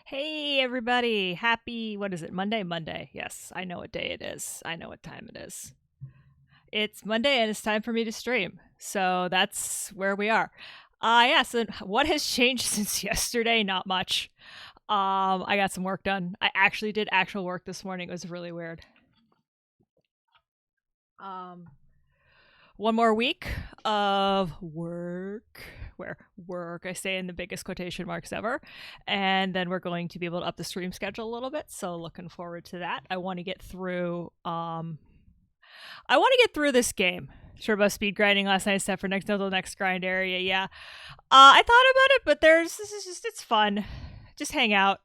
Hey everybody, happy, what is it, Monday? Yes, I know what day it is. I know what time it is. It's Monday and it's time for me to stream. So that's where we are. Yeah, so what has changed since yesterday? Not much. I got some work done. I actually did actual work this morning. It was really weird. Um, one more week of work, where work I say in the biggest quotation marks ever, and then we're going to be able to up the stream schedule a little bit, so looking forward to that. I want to get through this game. Sure about speed grinding last night, set for next until the next grind area. Yeah, I thought about it, but it's fun. Just hang out.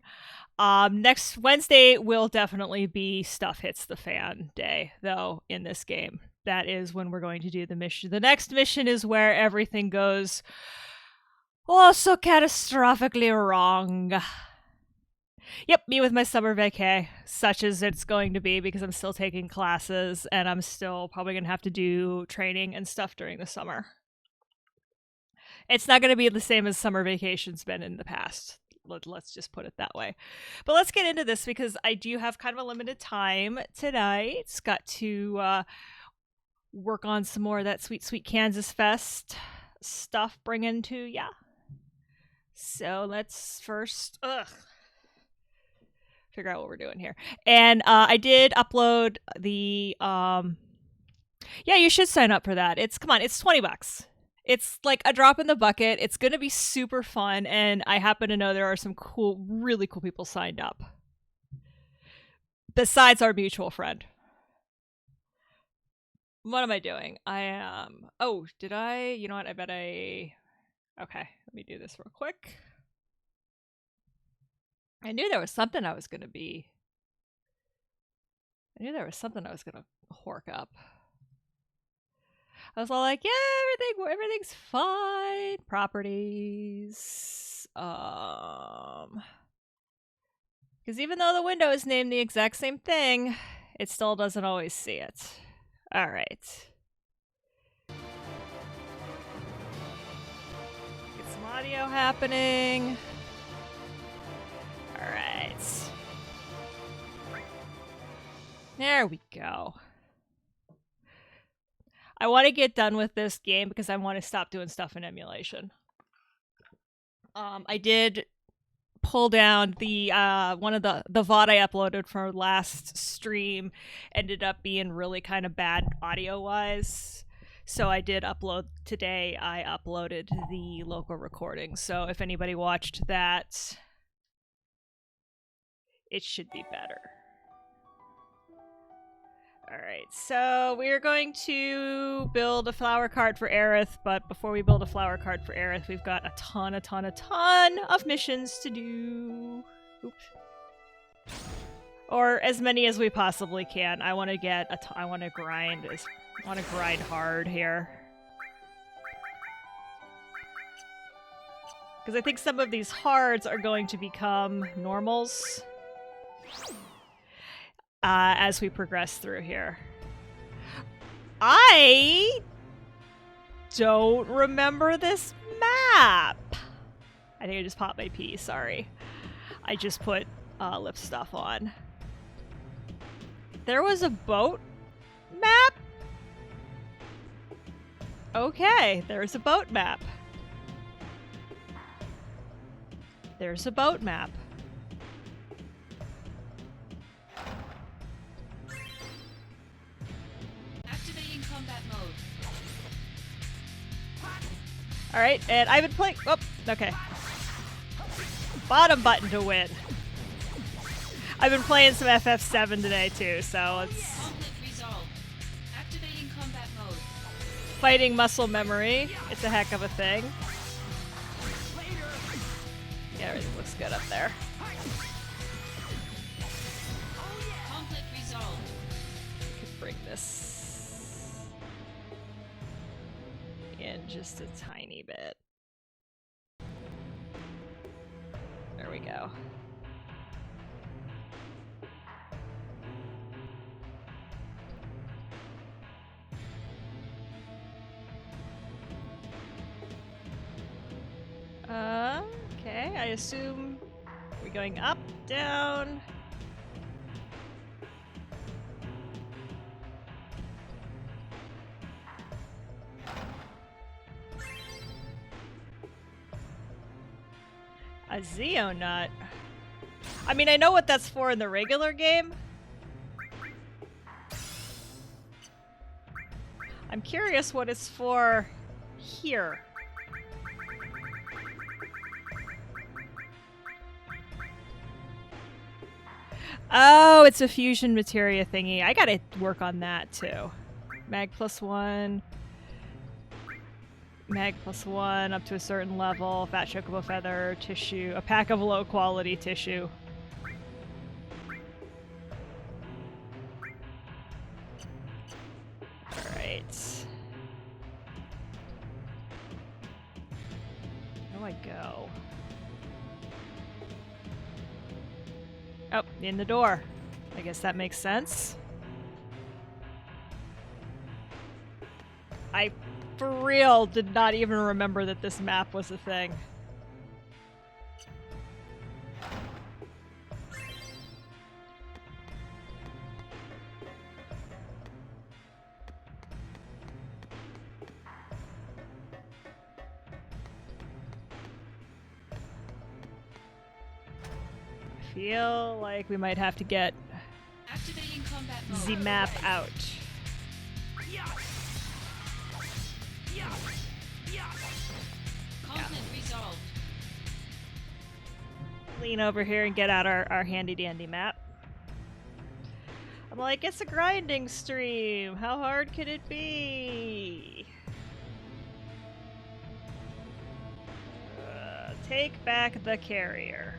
Next Wednesday will definitely be stuff hits the fan day, though, in this game. That is when we're going to do the mission. The next mission is where everything goes so catastrophically wrong. Yep, me with my summer vacay, such as it's going to be, because I'm still taking classes and I'm still probably going to have to do training and stuff during the summer. It's not going to be the same as summer vacation's been in the past. Let's just put it that way. But let's get into this because I do have kind of a limited time tonight. It's got to work on some more of that sweet Kansas Fest stuff, bring into ya. So let's first figure out what we're doing here. And I did upload the yeah, you should sign up for that. It's $20. It's like a drop in the bucket. It's going to be super fun, and I happen to know there are some really cool people signed up. Besides our mutual friend. What am I doing? I am... did I... You know what? I bet I... Okay, let me do this real quick. I knew there was something I was going to be... I knew there was something I was going to hork up. I was all like, yeah, everything's fine. Properties. Because even though the window is named the exact same thing, it still doesn't always see it. All right. Get some audio happening. All right. There we go. I want to get done with this game because I want to stop doing stuff in emulation. I did pull down the one of the VOD I uploaded for last stream ended up being really kind of bad audio wise. So I did upload today. I uploaded the local recording. So if anybody watched that, it should be better. Alright, so we're going to build a flower card for Aerith, but before we build a flower card for Aerith, we've got a ton of missions to do. Oops. Or as many as we possibly can. I want to grind hard here. Because I think some of these hards are going to become normals. As we progress through here. I don't remember this map. I think I just popped my pee, sorry. I just put lip stuff on. There was a boat map? Okay, there's a boat map. There's a boat map. Alright, and I've been playing... Oh, okay. Bottom button to win. I've been playing some FF7 today, too, so it's... Fighting muscle memory. It's a heck of a thing. Yeah, everything looks good up there. Could bring this in just a tiny bit. There we go. Okay, I assume we going up, down. A Zeonut. I mean, I know what that's for in the regular game. I'm curious what it's for here. Oh, it's a fusion materia thingy. I gotta work on that too. Mag +1. Mag +1 up to a certain level. Fat chocobo feather, tissue. A pack of low quality tissue. Alright. Where do I go? Oh, in the door. I guess that makes sense. I, for real, did not even remember that this map was a thing. I feel like we might have to get the map out. Lean over here and get out our handy dandy map. I'm like, it's a grinding stream. How hard could it be? Take back the carrier.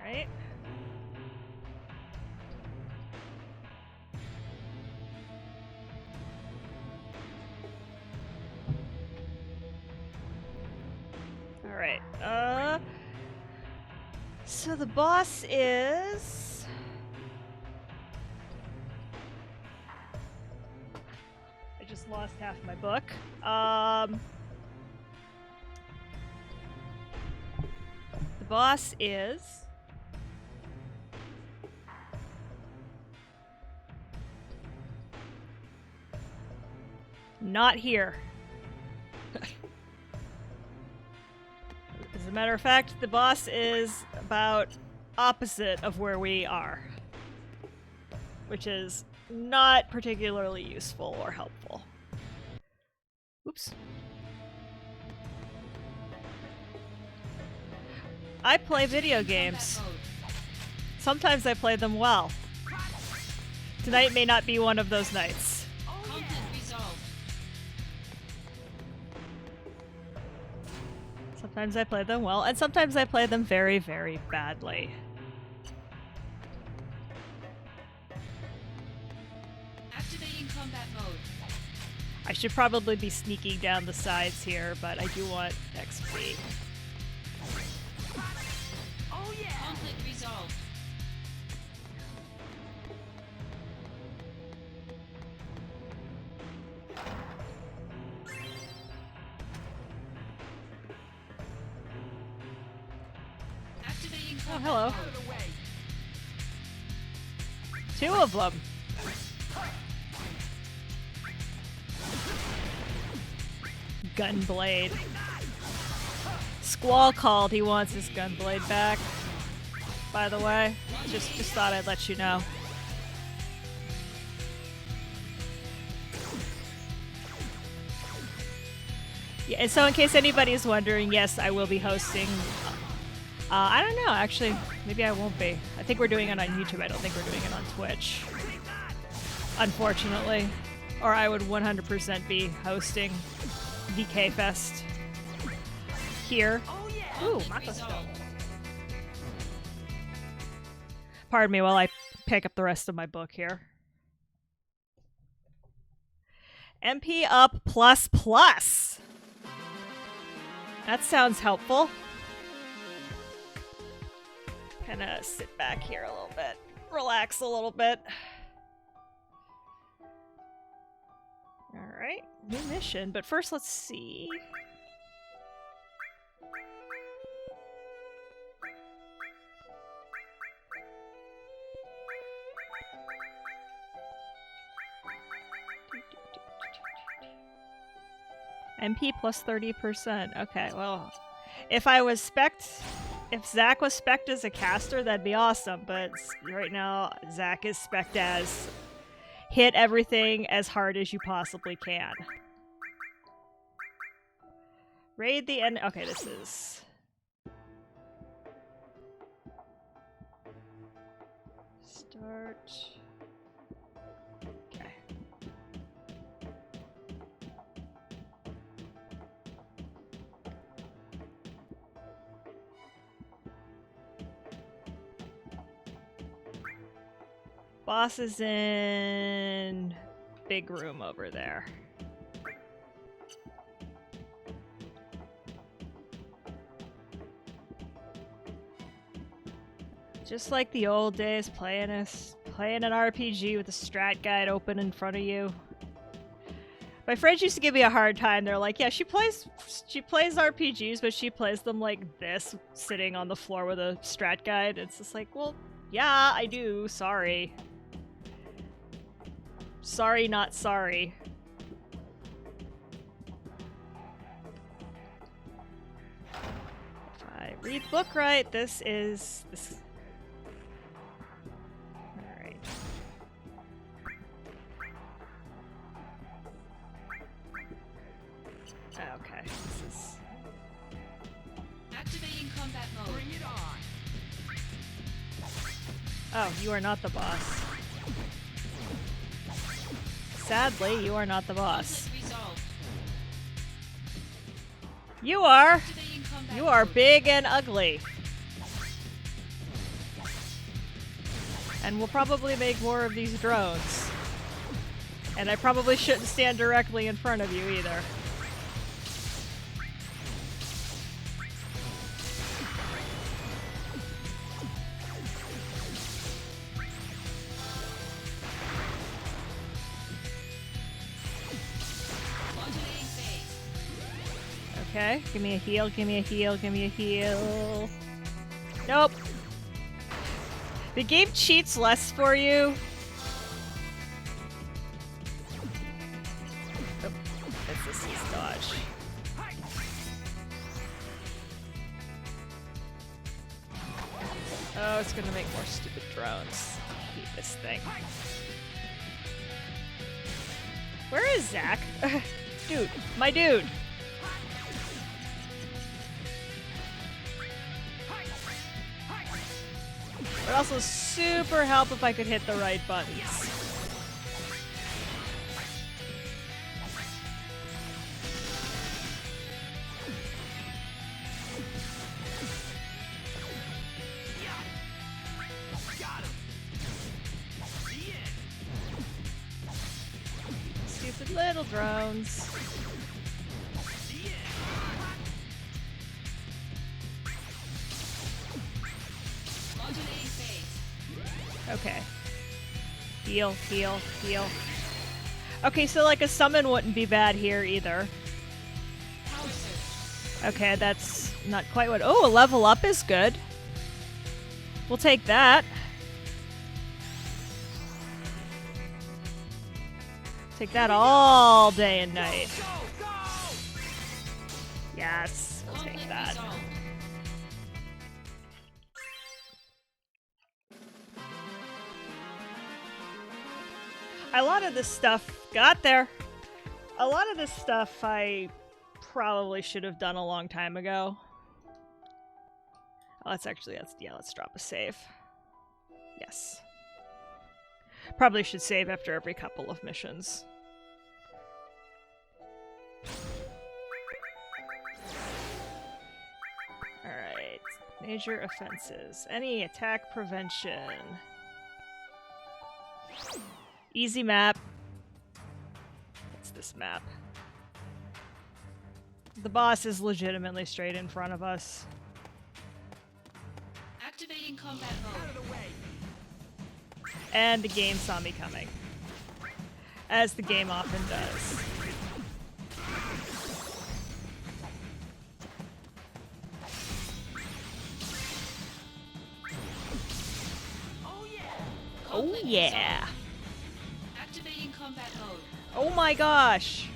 Alright. Alright, so the boss is... I just lost half my book. The boss is... not here. As a matter of fact, the boss is about opposite of where we are, which is not particularly useful or helpful. Oops. I play video games. Sometimes I play them well. Tonight may not be one of those nights. Sometimes I play them well, and sometimes I play them very, very badly. Activating combat mode. I should probably be sneaking down the sides here, but I do want XP. Oh yeah! Conflict resolved. Oh, hello. Two of them. Gunblade. Squall called he wants his gunblade back. By the way, just thought I'd let you know. Yeah, and so in case anybody's wondering, yes, I will be hosting. I don't know, actually. Maybe I won't be. I think we're doing it on YouTube. I don't think we're doing it on Twitch. Unfortunately. Or I would 100% be hosting DK Fest here. Ooh, Mako Stone. Pardon me while I pick up the rest of my book here. MP up plus plus. That sounds helpful. Kind of sit back here a little bit. Relax a little bit. Alright, new mission, but first let's see. MP plus 30%. Okay, well, if Zack was spec'd as a caster, that'd be awesome. But right now, Zack is spec'd as hit everything as hard as you possibly can. Raid the end. Okay, this is. Start. Okay. Boss is in big room over there. Just like the old days, playing an RPG with a strat guide open in front of you. My friends used to give me a hard time. They're like, "Yeah, she plays RPGs, but she plays them like this, sitting on the floor with a strat guide." It's just like, well, yeah, I do. Sorry. Sorry, not sorry. If I read the book right, this is this. Okay, this is... Activating combat mode. Bring it on. Oh, you are not the boss. Sadly, you are not the boss. Conflict resolved. You are! Activating combat You are mode. big and ugly. And we'll probably make more of these drones. And I probably shouldn't stand directly in front of you either. Modulating phase. Okay, give me a heal, give me a heal, give me a heal. Nope. The game cheats less for you. Oh, this is dodge. Oh, it's gonna make more stupid drones. I hate this thing. Where is Zack? Dude, my dude. It would also super help if I could hit the right buttons. Stupid little drones. Modulating phase. Okay. Heal, heal, heal. Okay, so like a summon wouldn't be bad here either. Power surge. Okay, that's not quite what... Oh, a level up is good. We'll take that. Take that all day and night. Yes, we'll take Conflict that. resolved. A lot of this stuff got there. A lot of this stuff I probably should have done a long time ago. Oh, let's drop a save. Yes. Probably should save after every couple of missions. Alright. Major offenses. Any attack prevention. Easy map. What's this map? The boss is legitimately straight in front of us. Activating combat mode. And the game saw me coming. As the game often does. Oh Conflict yeah! resolved. Activating combat mode. Oh my gosh!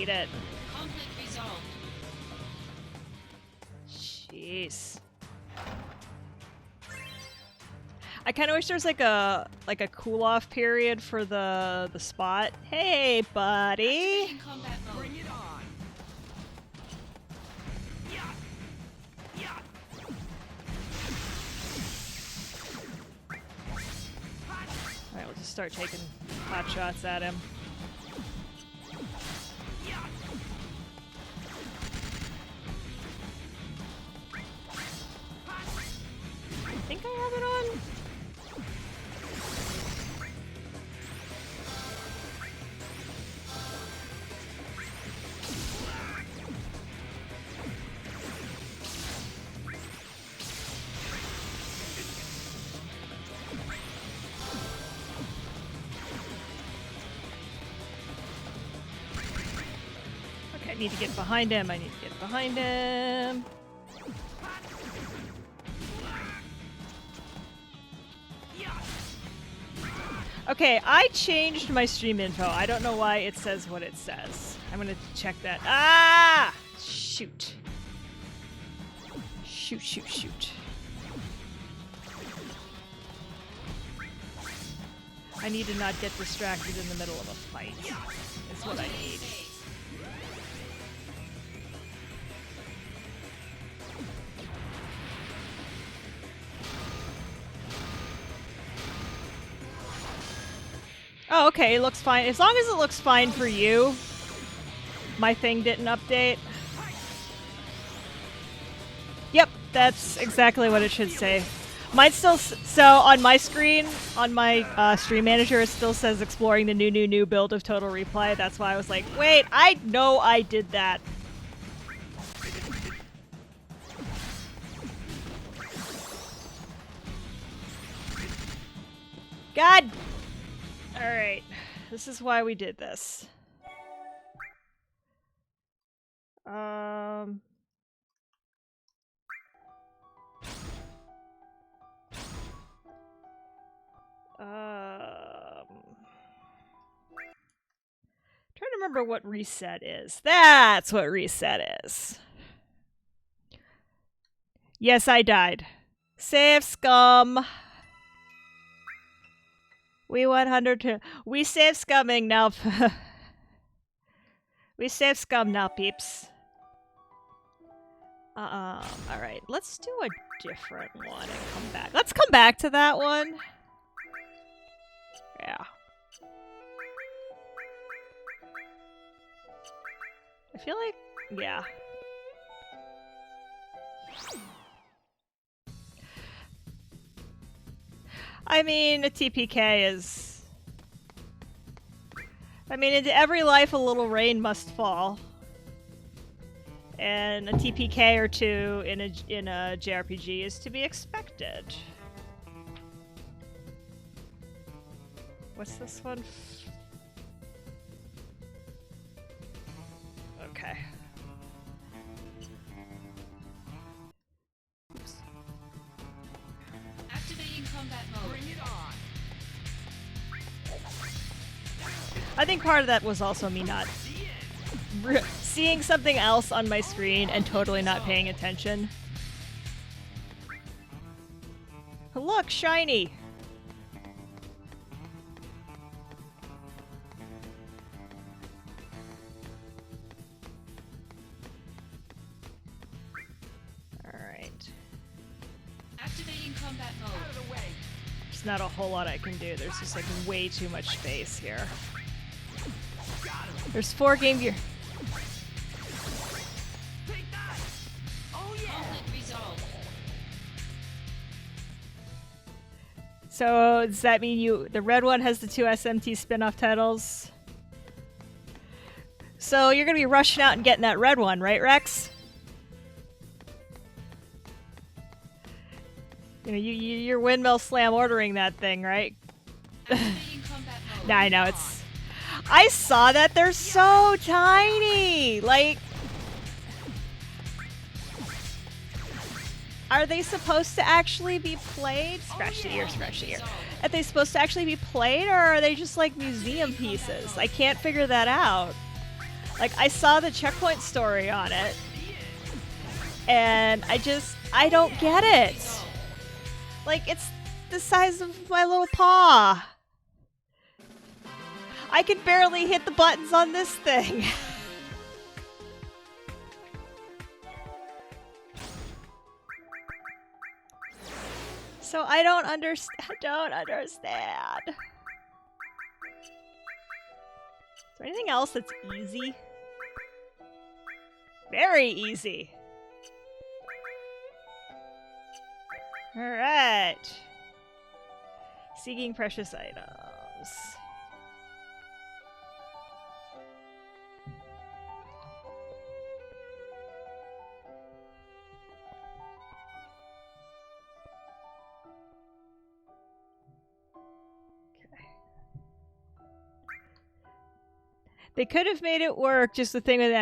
beat it. Conflict resolved. Jeez. I kind of wish there's like a cool off period for the spot. Hey, buddy. Activating combat mode. Bring it on. Yeah. Yeah. All right, we'll just start taking pot shots at him. Yeah. I think I have it on. Okay, I need to get behind him. I need to get behind him. Okay, I changed my stream info. I don't know why it says what it says. I'm gonna check that. Ah! Shoot. Shoot, shoot, shoot. I need to not get distracted in the middle of a fight. That's what I need. Oh, okay, it looks fine. As long as it looks fine for you. My thing didn't update. Yep, that's exactly what it should say. Mine still, so on my screen, on my stream manager, it still says exploring the new build of Total Replay. That's why I was like, wait, I know I did that. God! Alright, this is why we did this. Trying to remember what reset is. That's what reset is. Yes, I died. Save scum. We 100. We save scumming now. We save scum now, peeps. Alright, let's do a different one and come back. Let's come back to that one. Yeah. I feel like, yeah. I mean, a TPK is... I mean, into every life a little rain must fall. And a TPK or two in a JRPG is to be expected. What's this one? Okay. Oops. Activating combat mode. Bring it on. I think part of that was also me not seeing something else on my screen and totally not paying attention. Look, shiny! Alright. Activating combat mode. Out of the way. There's not a whole lot I can do. There's just like way too much space here. There's 4 Game Gear. Take that. Oh yeah. Conflict resolved. So does that mean the red one has the 2 SMT spin-off titles? So you're gonna be rushing out and getting that red one, right, Rex? You know, you're windmill slam ordering that thing, right? Activating combat mode. Nah, I know it's. I saw that they're so tiny. Like, are they supposed to actually be played? Scratch the ear, scratch the ear. Are they supposed to actually be played, or are they just like museum pieces? I can't figure that out. Like, I saw the checkpoint story on it, and I don't get it. Like, it's the size of my little paw. I can barely hit the buttons on this thing. So I don't understand. Is there anything else that's easy? Very easy. Alright. Seeking precious items. They could have made it work, just the thing with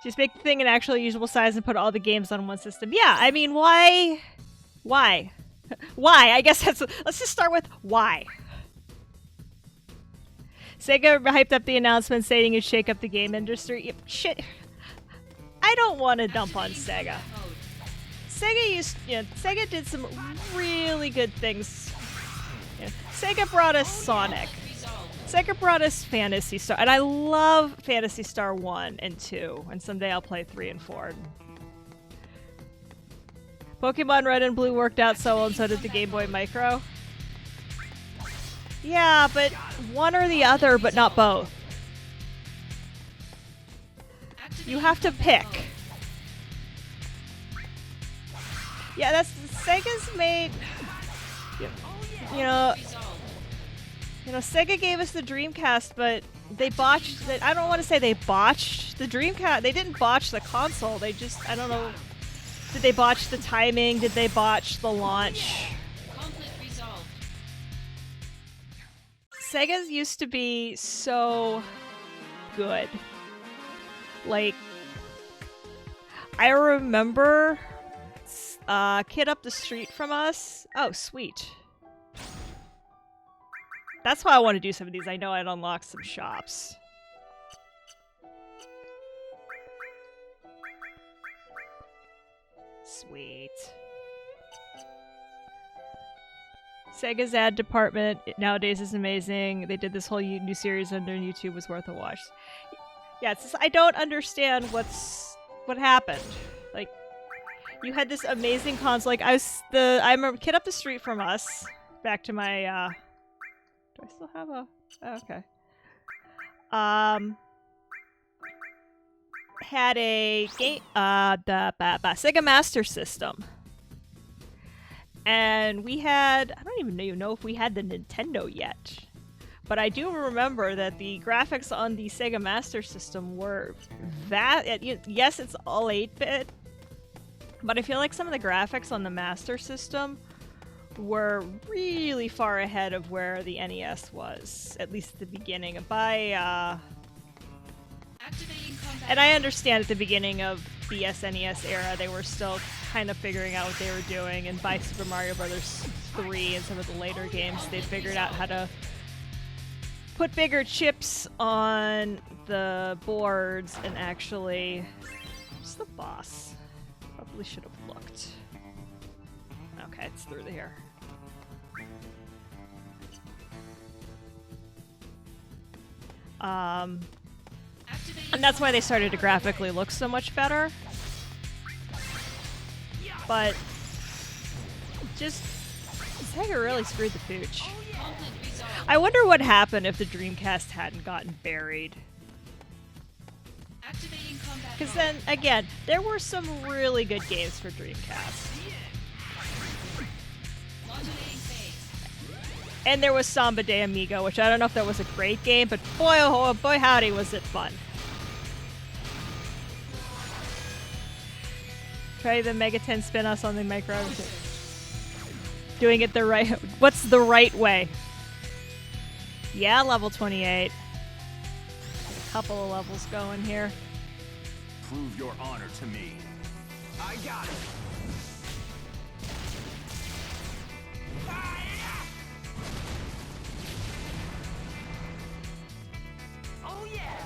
just make the thing an actual usable size and put all the games on one system. Yeah, I mean, why? Why? Why? I guess let's just start with why. Sega hyped up the announcement stating it'd shake up the game industry. Yep, shit. I don't want to dump on Sega. Sega did some really good things. Sega brought us Sonic. Sega brought us Phantasy Star, and I love Phantasy Star 1 and 2, and someday I'll play 3 and 4. Pokemon Red and Blue worked out so well, and so did the Game Boy Micro. Yeah, but one or the other, but not both. You have to pick. Yeah, that's... Sega's made... You know, Sega gave us the Dreamcast, but they botched it. I don't want to say they botched the Dreamcast. They didn't botch the console. They just, I don't know. Did they botch the timing? Did they botch the launch? Conflict resolved. Sega's used to be so good. Like, I remember kid up the street from us. Oh, sweet. That's why I want to do some of these. I know I'd unlock some shops. Sweet. Sega's ad department nowadays is amazing. They did this whole new series under YouTube, was worth a watch. Yeah, it's just, I don't understand what happened. Like, you had this amazing console. Like, I'm a kid up the street from us. Back to my do I still have a... Oh, okay. Had a game... the Sega Master System. And we had... I don't even know if we had the Nintendo yet. But I do remember that the graphics on the Sega Master System were... Yes, it's all 8-bit. But I feel like some of the graphics on the Master System were really far ahead of where the NES was, at least at the beginning. And I understand at the beginning of the SNES era, they were still kind of figuring out what they were doing, and by Super Mario Bros. 3 and some of the later games, they figured out how to put bigger chips on the boards and actually... What's the boss? Probably should have looked. Okay, it's through here. And that's why they started to graphically look so much better. But just Sega really screwed the pooch. I wonder what happened if the Dreamcast hadn't gotten buried. Because then, again, there were some really good games for Dreamcast. And there was Samba de Amigo, which I don't know if that was a great game, but boy, oh boy, howdy, was it fun. Try the Mega 10 spin-offs on the micro. Doing it the right... What's the right way? Yeah, level 28. A couple of levels going here. Prove your honor to me. I got it. Oh yeah.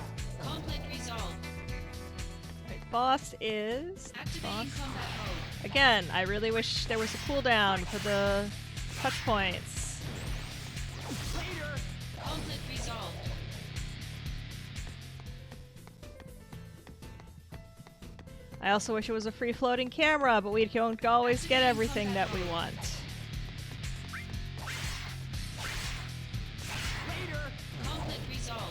boss is... Activating combat mode. Again, I really wish there was a cooldown for the touch points. Conflict resolved. I also wish it was a free-floating camera, but we don't always get everything that we want. Conflict resolved.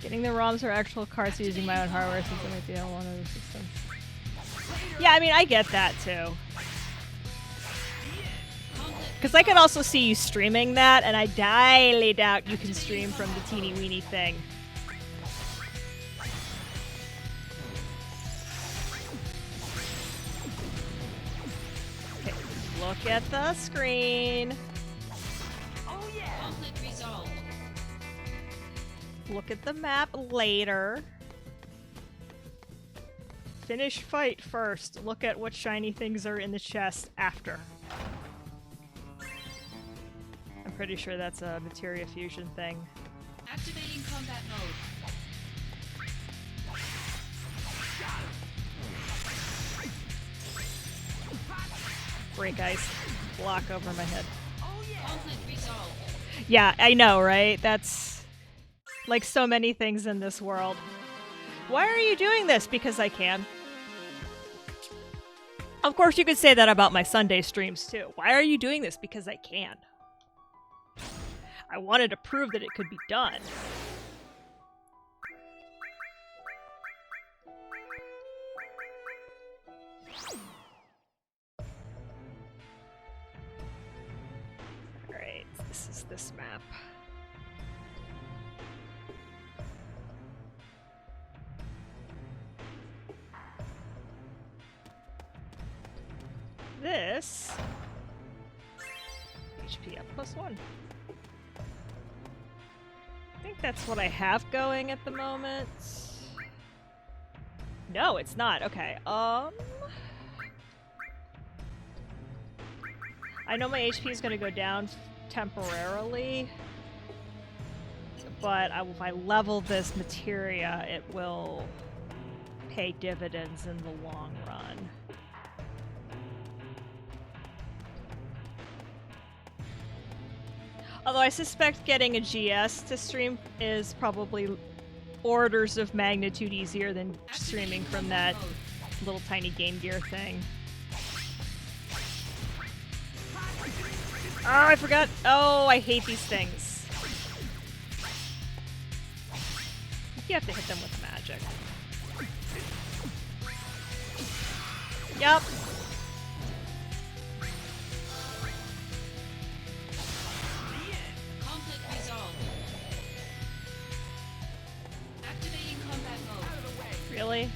Getting the ROMs or actual cards using my own hardware since I might be on one of the systems. Yeah, I mean, I get that too. Because I could also see you streaming that, and I highly doubt you can stream from the teeny weeny thing. Okay, look at the screen. Conflict resolved. Look at the map later. Finish fight first. Look at what shiny things are in the chest after. I'm pretty sure that's a materia fusion thing. Activating combat mode. Break ice. Block over my head. Conflict resolved. Yeah, I know, right? That's like so many things in this world. Why are you doing this? Because I can. Of course, you could say that about my Sunday streams too. Why are you doing this? Because I can. I wanted to prove that it could be done. Alright, this is this map. This HP up +1. I think that's what I have going at the moment. No, it's not. Okay. I know my HP is going to go down temporarily, but if I level this materia, it will pay dividends in the long run. Although I suspect getting a GS to stream is probably orders of magnitude easier than streaming from that little tiny Game Gear thing. Oh, I forgot. Oh, I hate these things. You have to hit them with magic. Yup. Conflict resolved. Activating combat mode. Really?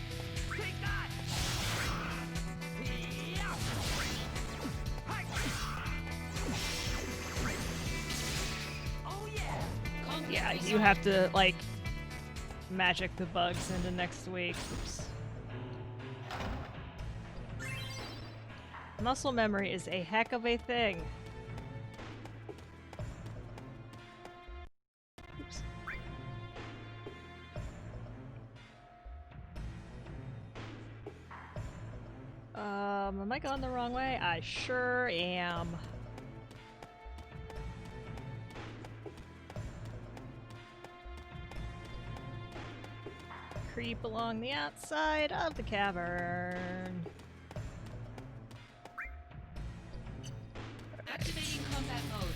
Conflict Yeah, you resolved. have to, like, magic the bugs into next week. Oops. Muscle memory is a heck of a thing. Oops. Am I going the wrong way? I sure am. Creep along the outside of the cavern. Activating combat mode.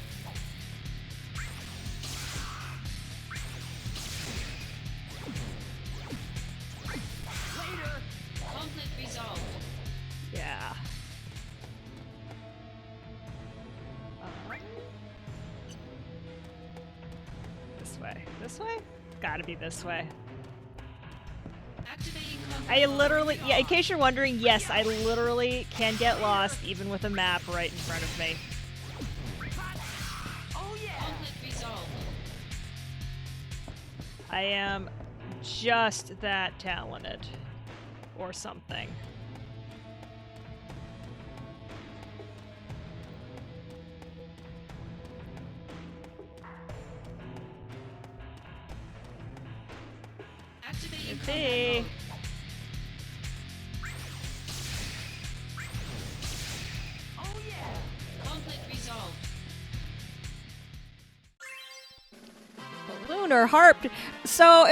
Conflict resolved. Yeah. This way. This way? Gotta be this way. Activating combat I mode. literally, yeah, in case you're wondering, yes, I literally can get lost even with a map right in front of me. Conflict resolved. I am just that talented. Or something. Activating Could combat be. mode. lunar harp. So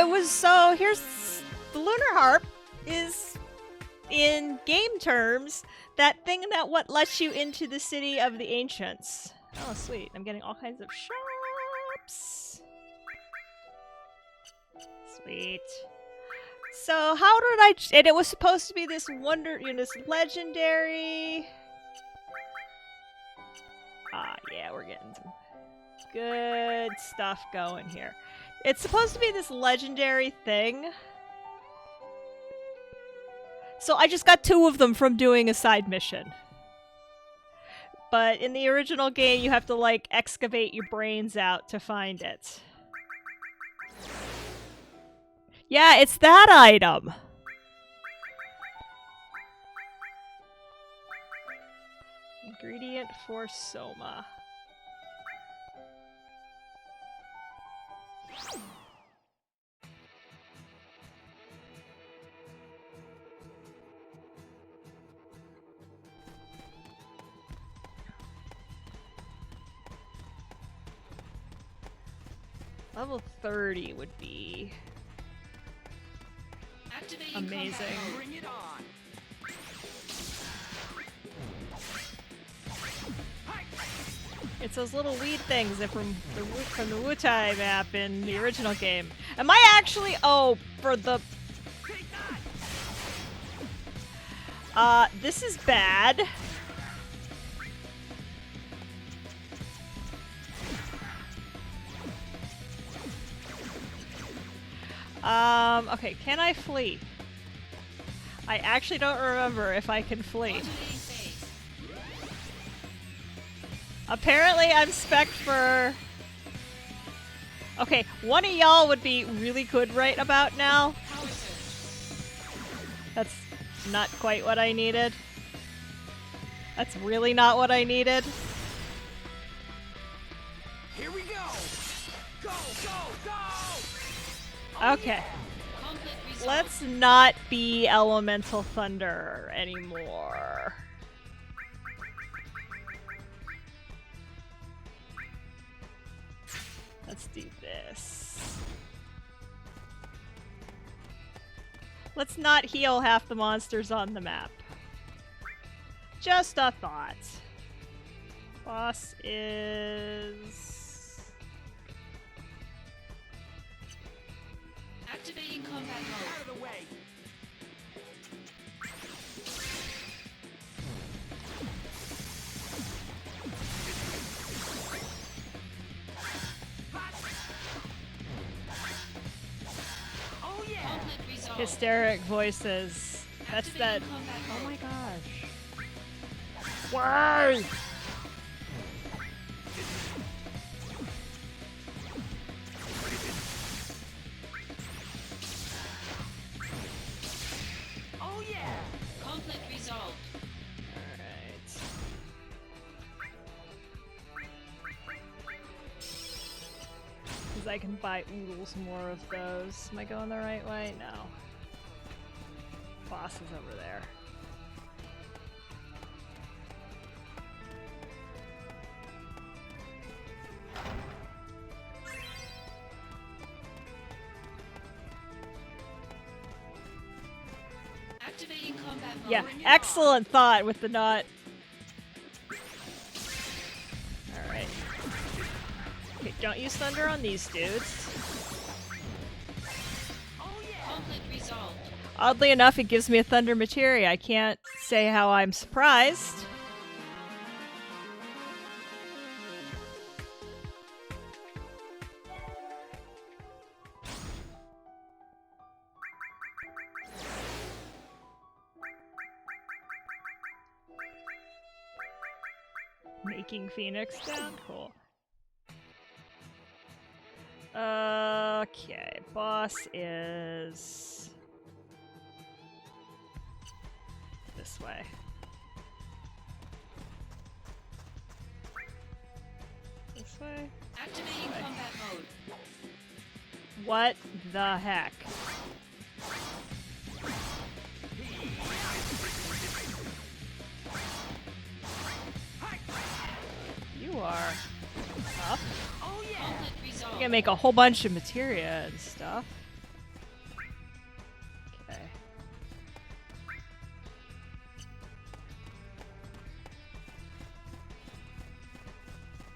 here's the lunar harp is, in game terms, that thing that what lets you into the city of the ancients. Oh, sweet. I'm getting all kinds of shops. Sweet. So how did I... And it was supposed to be this this legendary... Ah, yeah, we're getting some good stuff going here. It's supposed to be this legendary thing. So I just got 2 of them from doing a side mission. But in the original game, you have to, like, excavate your brains out to find it. Yeah, it's that item. Ingredient for Soma. Level 30 would be Activating amazing. combat mode. Bring it on. It's those little weed things that from the Wutai map in the original game. Am I actually... Oh, for the... This is bad. Okay, can I flee? I actually don't remember if I can flee. Modulating phase. Apparently I'm spec'd for... Okay, one of y'all would be really good right about now. Power surge. That's not quite what I needed. That's really not what I needed. Here we go. Go, go, go. Okay. Conflict resolved. Let's not be Elemental Thunder anymore. Let's do this. Let's not heal half the monsters on the map. Just a thought. Boss is... Activating combat mode. Out of the way. Oh yeah. Conflict resolved. Hysteric voices. That's that... Activating combat Oh mode. my gosh. Why? Oh yeah. Conflict resolved. Alright. Because I can buy oodles more of those. Am I going the right way? No. Boss is over there. Activating combat mode. Yeah, excellent thought with the nut. Alright. Okay, don't use thunder on these dudes. Oh yeah. Conflict resolved. Oddly enough, it gives me a thunder materia. I can't say how I'm surprised. Making Phoenix down? Cool. Okay, boss is this way. This way? Activating combat mode. What the heck? You are up. Conflict We're resolved. gonna make a whole bunch of materia and stuff. Okay.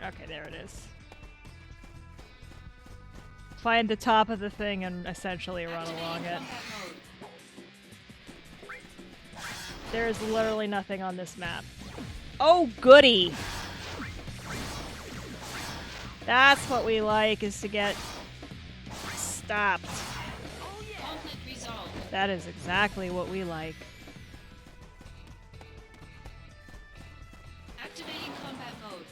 Okay, there it is. Find the top of the thing and essentially run Activating along it. combat mode. There is literally nothing on this map. Oh, goody! That's what we like, is to get stopped. Conflict resolved. That is exactly what we like. Activating combat mode.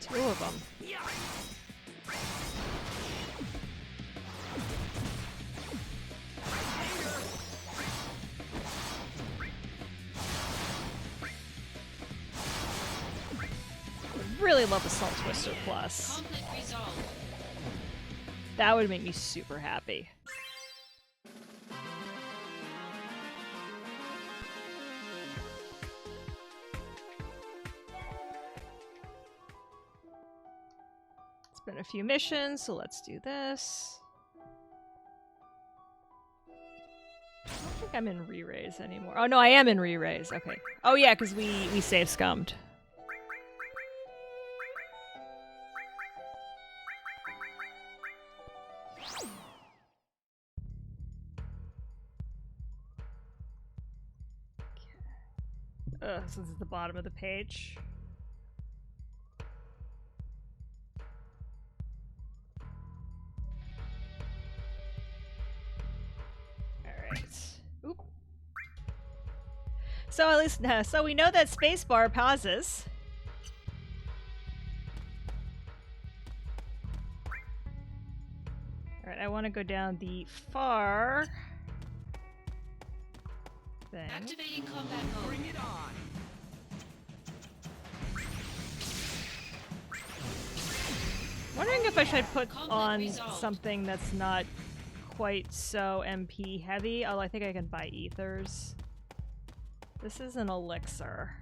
2 of them. I really love Assault Twister Plus. Conflict resolved. That would make me super happy. It's been a few missions, so let's do this. I don't think I'm in re-raise anymore. Oh no, I am in re-raise. Okay. Oh yeah, because we save scummed. This is the bottom of the page. Alright. Oop. So at least so we know that spacebar pauses. Alright, I want to go down the far thing. Activating combat mode. Bring it on. Wondering if I should put Conflict on resolved. something that's not quite so MP heavy. Oh, I think I can buy ethers. This is an elixir.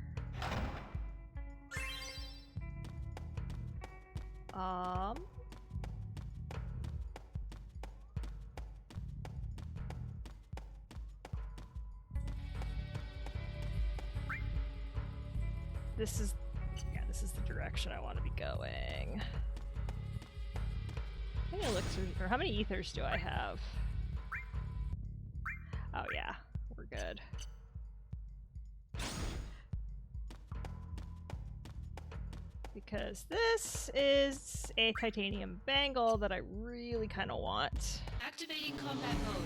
This is, yeah, this is the direction I want to be going. How many elixirs, or how many ethers do I have? Oh yeah, we're good. Because this is a titanium bangle that I really kind of want. Activating combat mode.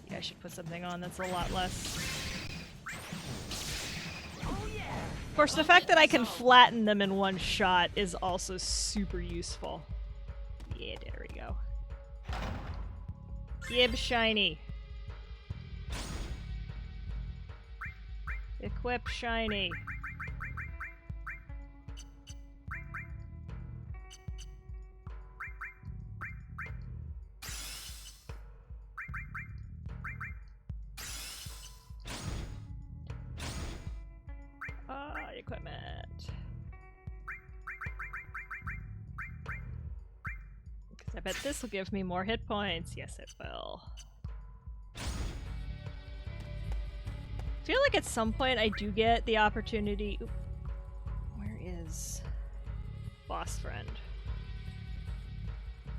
Yeah, I should put something on that's a lot less. Of course, the fact that I can flatten them in one shot is also super useful. Yeah, there we go. Gib shiny. Equip shiny. Equipment. Because I bet this will give me more hit points. Yes, it will. I feel like at some point I do get the opportunity. Oop. Where is Boss Friend?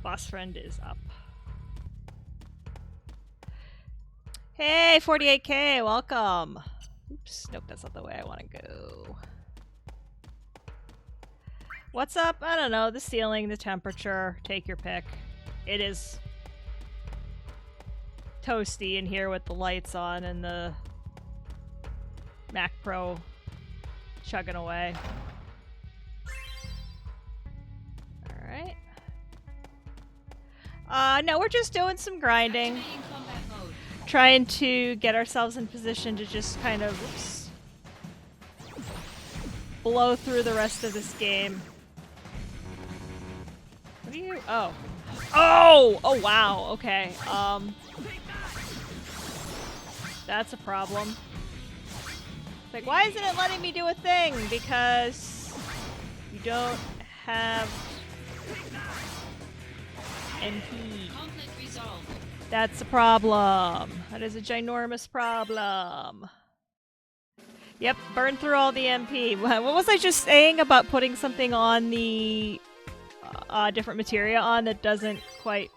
Boss Friend is up. Hey, 48K, welcome. Oops, nope, that's not the way I want to go. What's up? I don't know, the ceiling, the temperature, take your pick. It is toasty in here with the lights on and the Mac Pro chugging away. Alright. No, we're just doing some grinding. Activating combat mode. Trying to get ourselves in position to just kind of blow through the rest of this game. What are you? Oh. Oh! Oh, wow. Okay. That's a problem. Like, why isn't it letting me do a thing? Because you don't have MP. Conflict resolved. That's a problem. That is a ginormous problem. Yep, burn through all the MP. What was I just saying about putting something on the different materia on that doesn't quite...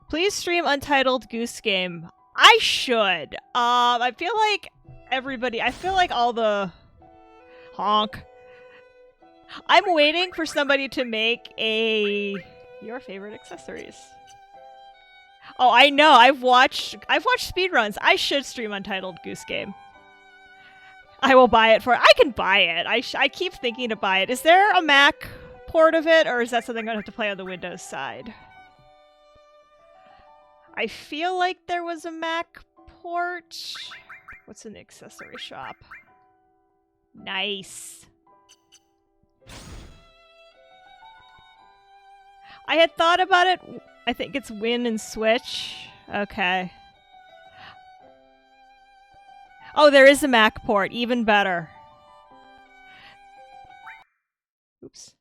Please stream Untitled Goose Game. I should. I feel like everybody... I feel like all the... Honk. I'm waiting for somebody to make a... Your favorite accessories. Oh, I know. I've watched speedruns. I should stream Untitled Goose Game. I will buy it for... I can buy it. I keep thinking to buy it. Is there a Mac port of it, or is that something I'm going to have to play on the Windows side? I feel like there was a Mac port. What's in the accessory shop? Nice. I had thought about it. I think it's Win and Switch. Okay. Oh, there is a Mac port. Even better. Oops.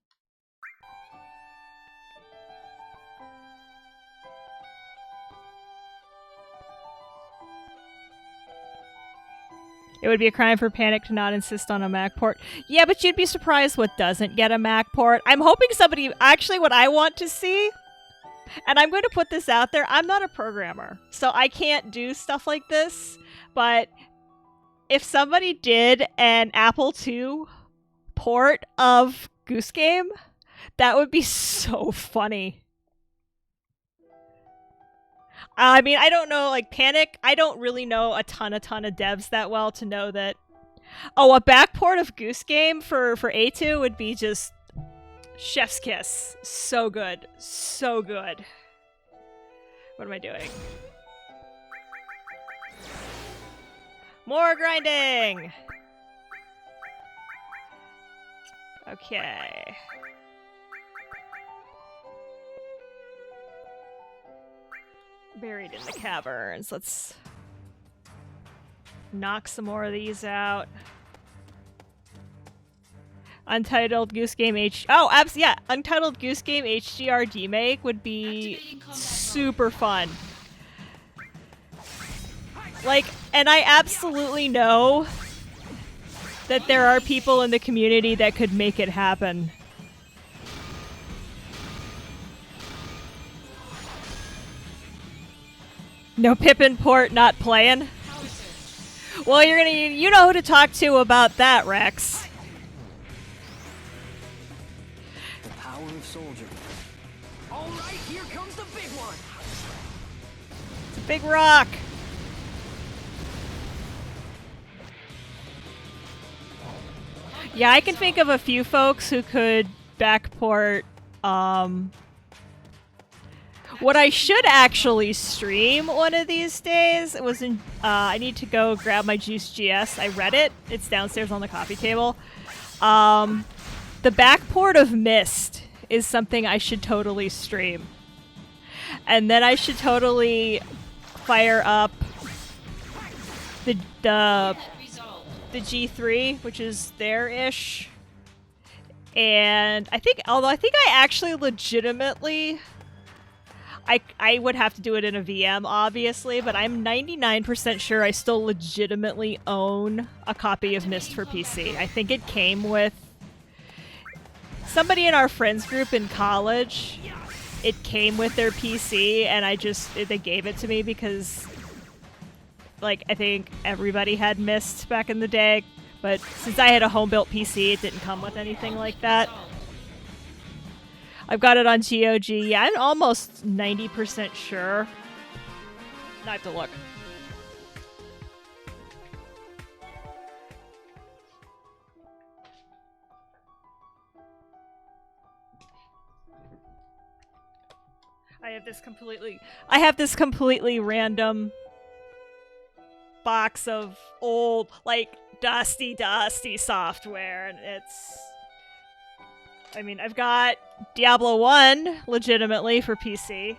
It would be a crime for Panic to not insist on a Mac port. Yeah, but you'd be surprised what doesn't get a Mac port. I'm hoping somebody... Actually, what I want to see... And I'm going to put this out there. I'm not a programmer, so I can't do stuff like this. But if somebody did an Apple II port of Goose Game, that would be so funny. I mean, I don't know, like, Panic, I don't really know a ton of devs that well to know that... Oh, a backport of Goose Game for A2 would be just... chef's kiss. So good. So good. What am I doing? More grinding! Okay. Buried in the caverns. Let's knock some more of these out. Untitled Goose Game yeah, Untitled Goose Game HDR demake would be super fun. Like, and I absolutely know that there are people in the community that could make it happen. No Pippin port, not playing. Well, you know who to talk to about that, Rex. The power of soldier. All right, here comes the big one. It's a big rock. Yeah, I can think of a few folks who could backport, what I should actually stream one of these days was in, I need to go grab my Juice GS. I read it. It's downstairs on the coffee table. The backport of Myst is something I should totally stream. And then I should totally fire up the G3, which is there-ish. And I think I actually legitimately... I would have to do it in a VM, obviously, but I'm 99% sure I still legitimately own a copy of Myst for PC. I think it came with somebody in our friends group in college. It came with their PC, and they gave it to me because, like, I think everybody had Myst back in the day, but since I had a home-built PC, it didn't come with anything like that. I've got it on GOG. Yeah, I'm almost 90% sure. I have to look. I have this completely random box of old, like, dusty software, and it's... I mean, I've got Diablo 1, legitimately, for PC.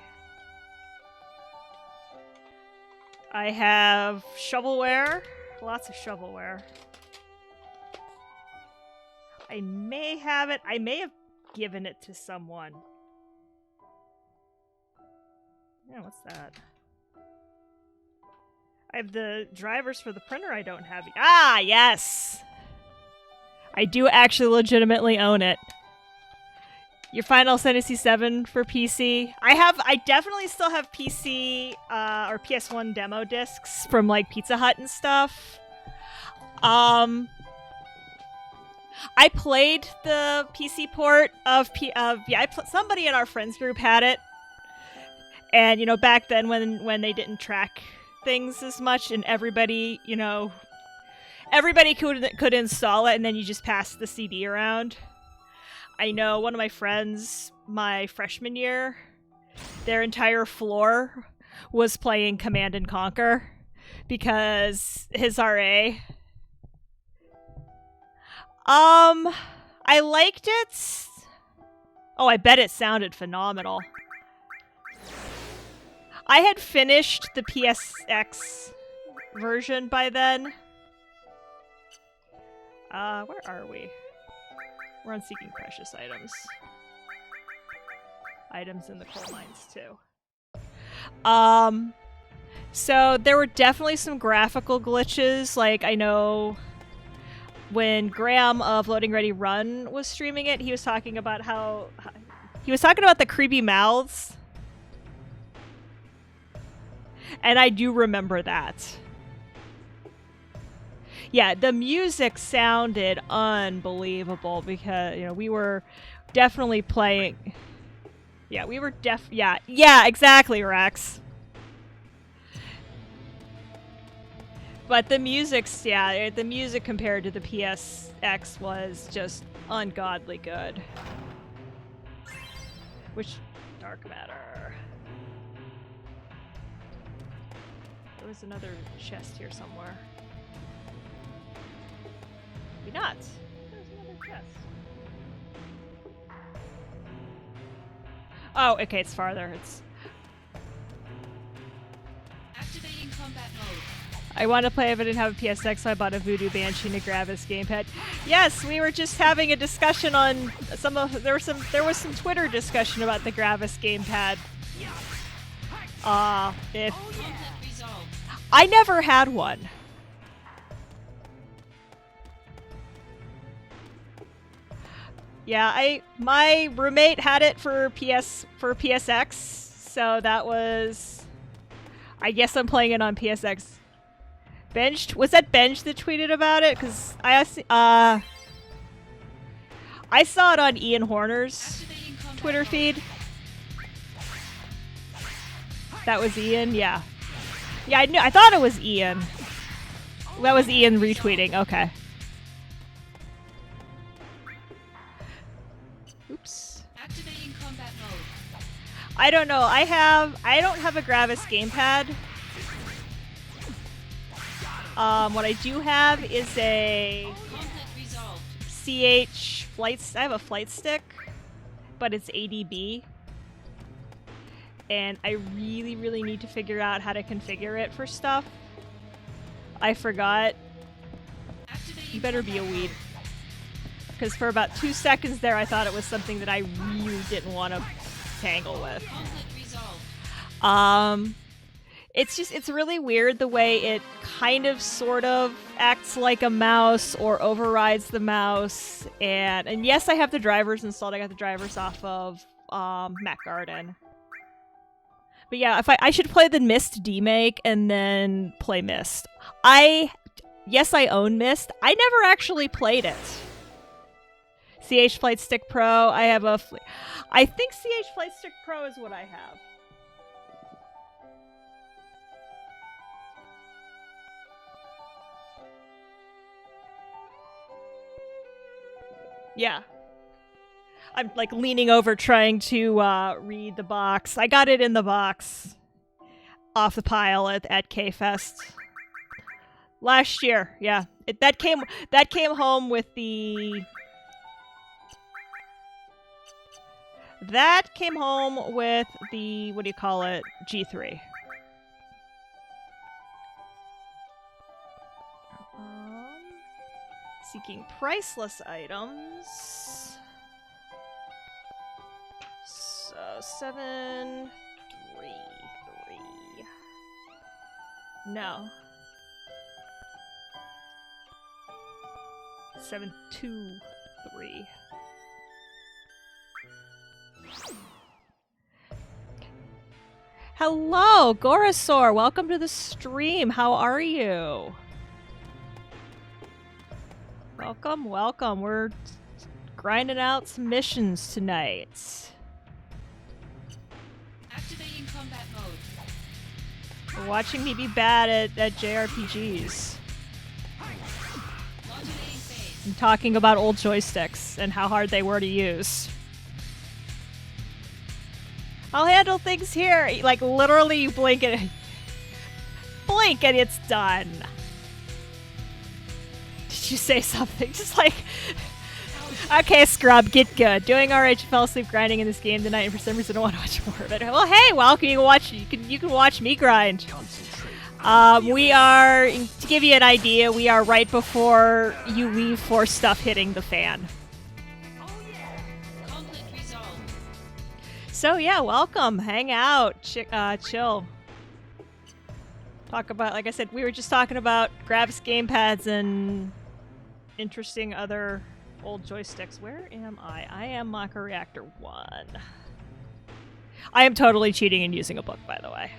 I have shovelware, lots of shovelware. I may have it. I may have given it to someone. Yeah, what's that? I have the drivers for the printer I don't have. Ah, yes! I do actually legitimately own it. Your Final Fantasy VII for PC. I definitely still have PC or PS1 demo discs from like Pizza Hut and stuff. I played the PC port of somebody in our friends group had it. And you know, back then when they didn't track things as much and everybody could install it and then you just pass the CD around. I know one of my friends, my freshman year, their entire floor was playing Command and Conquer because his RA. I liked it. Oh, I bet it sounded phenomenal. I had finished the PSX version by then. Where are we? We're on Seeking Precious Items. Items in the coal mines, too. So there were definitely some graphical glitches. Like, I know when Graham of Loading Ready Run was streaming it, he was talking about he was talking about the creepy mouths. And I do remember that. Yeah, the music sounded unbelievable because, you know, we were definitely playing. Yeah, we were yeah, exactly, Rex. But the music compared to the PSX was just ungodly good. Which, dark matter. There was another chest here somewhere. Maybe not. There's another chest. Oh, okay, it's farther. It's. Activating combat mode. I want to play if I didn't have a PSX, so I bought a Voodoo Banshee and a Gravis gamepad. Yes, we were just having a discussion on there was some Twitter discussion about the Gravis gamepad. If I never had one. Yeah, my roommate had it for PSX, so that was. I guess I'm playing it on PSX. Was that Benj that tweeted about it? Because I saw it on Ian Horner's Twitter feed. That was Ian, yeah. Yeah, I thought it was Ian. That was Ian retweeting. Okay. Oops. Activating combat mode. I don't know. I don't have a Gravis gamepad. What I do have is a CH flight. I have a flight stick, but it's ADB, and I really, really need to figure out how to configure it for stuff. I forgot. You better be a weed, because for about 2 seconds there, I thought it was something that I really didn't want to tangle with. It's really weird the way it kind of sort of acts like a mouse or overrides the mouse. And yes, I have the drivers installed. I got the drivers off of Mac Garden. But yeah, I should play the Myst demake and then play Myst. Yes, I own Myst. I never actually played it. CH Flight Stick Pro. I think CH Flight Stick Pro is what I have. Yeah. I'm like leaning over trying to read the box. I got it in the box off the pile at K-Fest last year. Yeah. That came home with the what do you call it? G3. Seeking priceless items. So 7, 3, 3. No. 7, 2, 3. Hello, Gorasaur. Welcome to the stream. How are you? Welcome, welcome. We're grinding out some missions tonight. Activating combat mode. You're watching me be bad at JRPGs. Modulating phase. I'm talking about old joysticks and how hard they were to use. I'll handle things here. Like, literally, you blink and it's done. Did you say something? Just like... Okay, scrub, get good. Doing alright, you fell asleep grinding in this game tonight, and for some reason I want to watch more of it. Well, hey, welcome. You can watch me grind. We are, to give you an idea, we are right before you leave for stuff hitting the fan. Conflict resolved. So yeah, welcome. Hang out. Chill. Talk about, like I said, we were just talking about grabs, gamepads, and interesting other old joysticks. Where am I? I am Maka Reactor 1. I am totally cheating and using a book, by the way.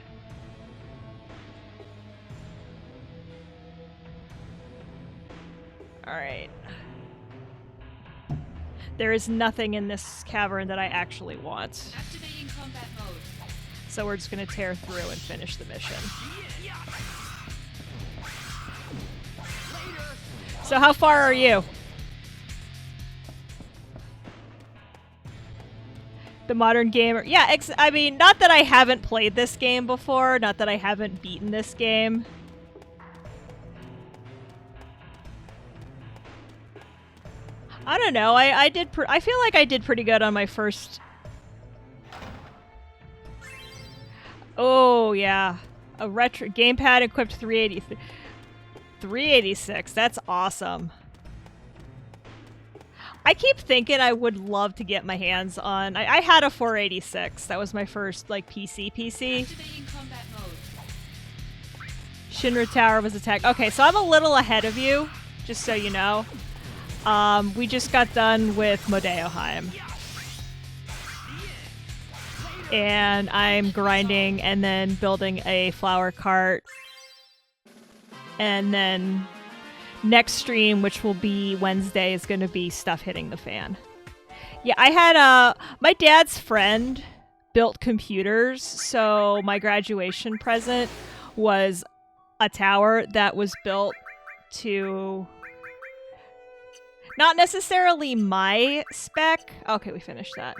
Alright. There is nothing in this cavern that I actually want. Activating combat mode. So we're just going to tear through and finish the mission. So how far are you? The modern gamer. Yeah, I mean, not that I haven't played this game before, not that I haven't beaten this game. I don't know. I feel like I did pretty good on my first. Oh yeah, a retro gamepad equipped 386. That's awesome. I keep thinking I would love to get my hands on. I had a 486. That was my first like PC. Activating combat mode. Shinra Tower was attacked. Okay, so I'm a little ahead of you, just so you know. We just got done with Modeoheim. And I'm grinding and then building a flower cart. And then next stream, which will be Wednesday, is going to be stuff hitting the fan. Yeah, I had my dad's friend built computers, so my graduation present was a tower that was built to not necessarily my spec. Okay, we finished that.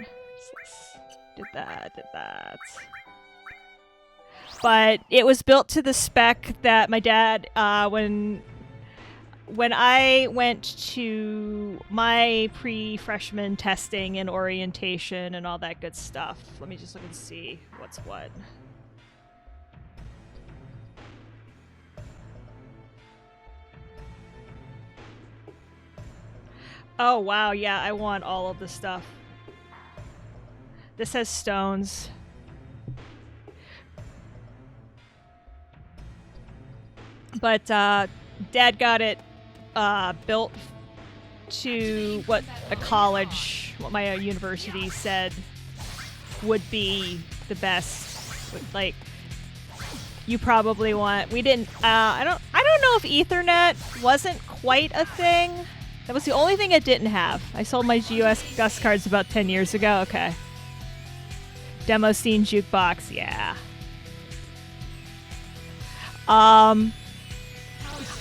Did that. But it was built to the spec that my dad, when I went to my pre-freshman testing and orientation and all that good stuff. Let me just look and see what's what. Oh, wow, yeah, I want all of the stuff. This has stones. But, Dad got it, built to what a college, what my university said would be the best. Like, you probably want, we didn't, I don't know if Ethernet wasn't quite a thing. That was the only thing it didn't have. I sold my GUS cards about 10 years ago. Okay. Demo scene jukebox. Yeah. I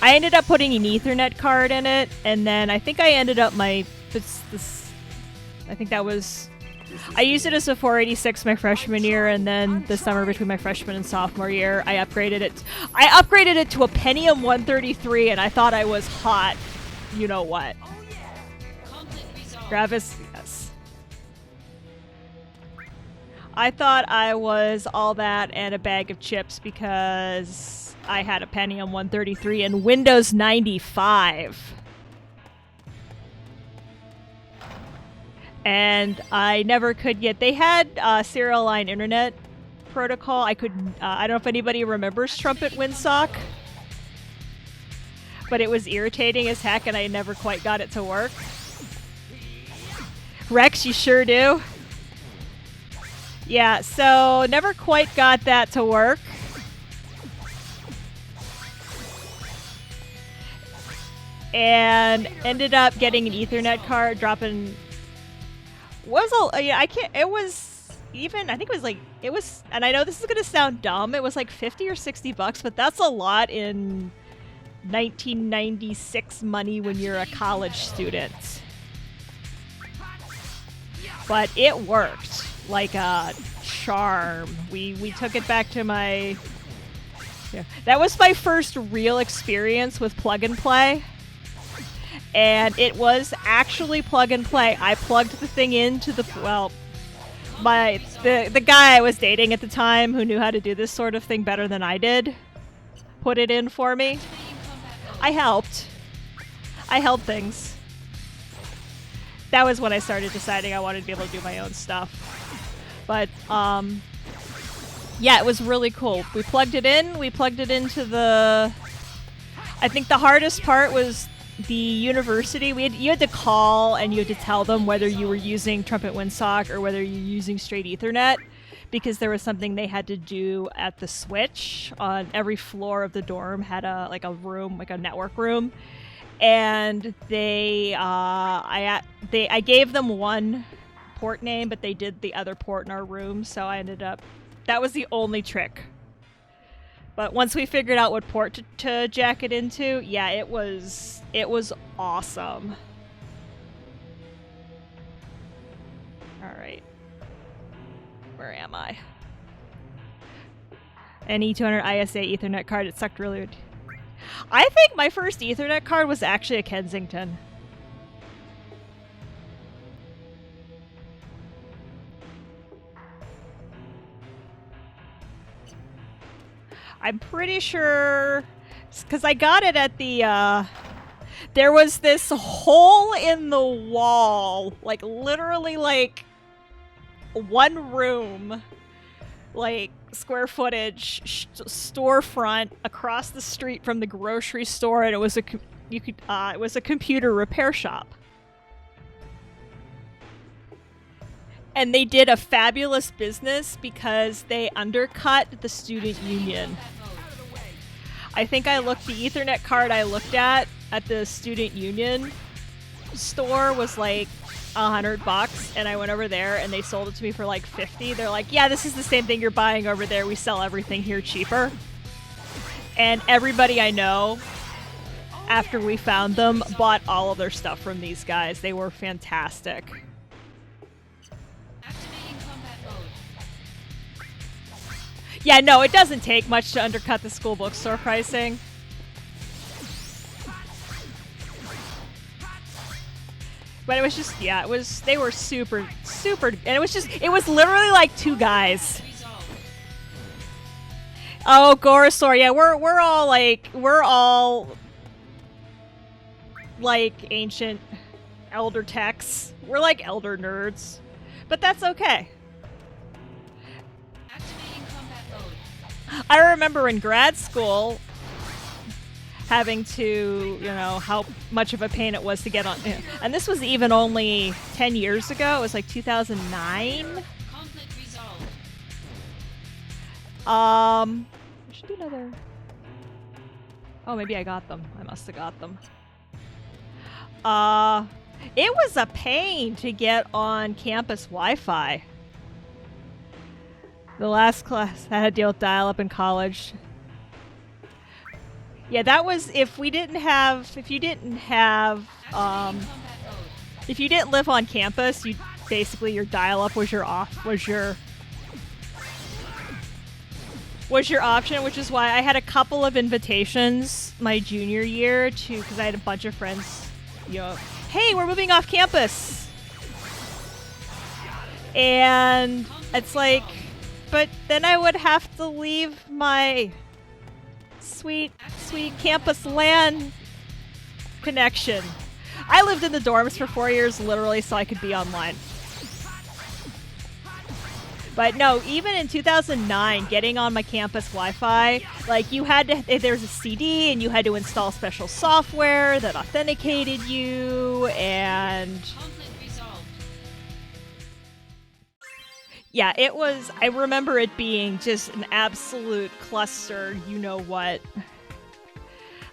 ended up putting an Ethernet card in it, and then I think I ended up I think that was, I used it as a 486 my freshman year, and then the summer between my freshman and sophomore year, I upgraded it to a Pentium 133, and I thought I was hot. You know what? Gravis, yes. I thought I was all that and a bag of chips because I had a Pentium 133 and Windows 95. and I never could get. They had serial line internet protocol. I couldn't. I don't know if anybody remembers Trumpet Windsock, but it was irritating as heck, and I never quite got it to work. Rex, you sure do. Yeah, so never quite got that to work. And ended up getting an Ethernet card, dropping I can't, it was even, I think it was like, it was, and I know this is gonna sound dumb, it was like 50 or 60 bucks, but that's a lot in 1996 money when you're a college student. But it worked like a charm. We took it back to my, yeah, that was my first real experience with plug and play. And it was actually plug and play. I plugged the thing into the, well, the guy I was dating at the time who knew how to do this sort of thing better than I did, put it in for me. I helped. I held things. That was when I started deciding I wanted to be able to do my own stuff. But, yeah, it was really cool. We plugged it in. We plugged it into the, I think the hardest part was the university. You had to call and you had to tell them whether you were using Trumpet Windsock or whether you're using straight Ethernet, because there was something they had to do at the switch. On every floor of the dorm had a room, like a network room, and I gave them one port name, but they did the other port in our room, so I ended up, that was the only trick. But once we figured out what port to jack it into, yeah, it was awesome. All right. Where am I? An E200 ISA Ethernet card. It sucked really. I think my first Ethernet card was actually a Kensington. I'm pretty sure, because I got it at the, there was this hole in the wall, like literally like one room, like square footage storefront across the street from the grocery store, and it was it was a computer repair shop. And they did a fabulous business because they undercut the student union. I think the Ethernet card I looked at the student union store was like $100, and I went over there and they sold it to me for like 50. They're like, yeah, this is the same thing you're buying over there. We sell everything here cheaper. And everybody I know, after we found them, bought all of their stuff from these guys. They were fantastic. Yeah, no, it doesn't take much to undercut the school bookstore pricing. But it was just, yeah, they were super, and it was literally like two guys. Oh, Gorosaur, yeah, we're all like ancient elder techs. We're like elder nerds. But that's okay. I remember in grad school having to, how much of a pain it was to get on. And this was even only 10 years ago. It was like 2009. Conflict resolved. I should do another. Oh, maybe I got them. I must have got them. It was a pain to get on campus Wi-Fi. The last class I had to deal with dial-up in college. Yeah, that was if you didn't live on campus, your dial-up was your option, which is why I had a couple of invitations my junior year because I had a bunch of friends, hey, we're moving off campus. And it's like, but then I would have to leave my sweet campus LAN connection. I lived in the dorms for 4 years, literally, so I could be online. But no, even in 2009, getting on my campus Wi-Fi, like you had to, there's a CD and you had to install special software that authenticated you, and Conflict resolved. yeah, it was, I remember it being just an absolute cluster, you know what.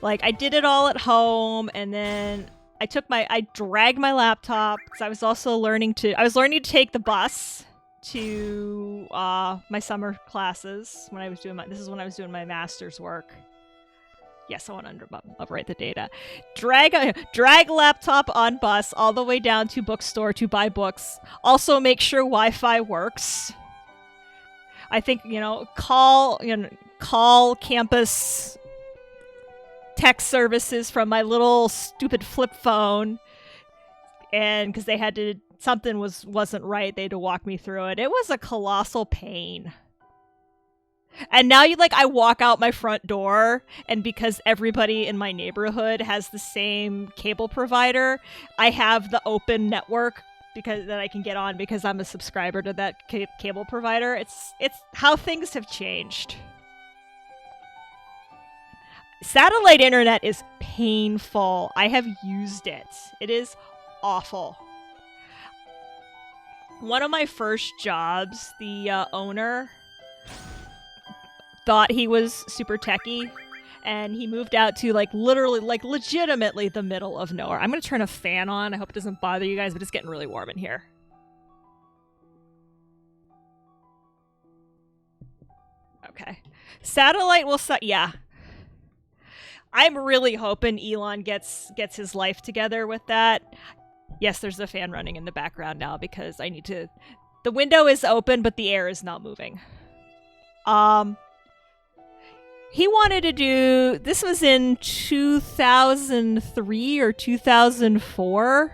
Like, I did it all at home, and then I dragged my laptop, because I was also learning to take the bus to my summer classes when I was doing my master's work. Yes, I want to overwrite the data. Drag laptop on bus all the way down to bookstore to buy books. Also make sure Wi-Fi works. I think, call campus tech services from my little stupid flip phone, and because they had to, something wasn't right, they had to walk me through it. It was a colossal pain. And now I walk out my front door, and because everybody in my neighborhood has the same cable provider, I have the open network that I can get on because I'm a subscriber to that cable provider. It's how things have changed. Satellite internet is painful. I have used it. It is awful. One of my first jobs, the owner thought he was super techie, and he moved out to legitimately the middle of nowhere. I'm gonna turn a fan on. I hope it doesn't bother you guys, but it's getting really warm in here. Okay. Satellite will yeah. I'm really hoping Elon gets his life together with that. Yes, there's a fan running in the background now because I need to... The window is open, but the air is not moving. He wanted to do... This was in 2003 or 2004.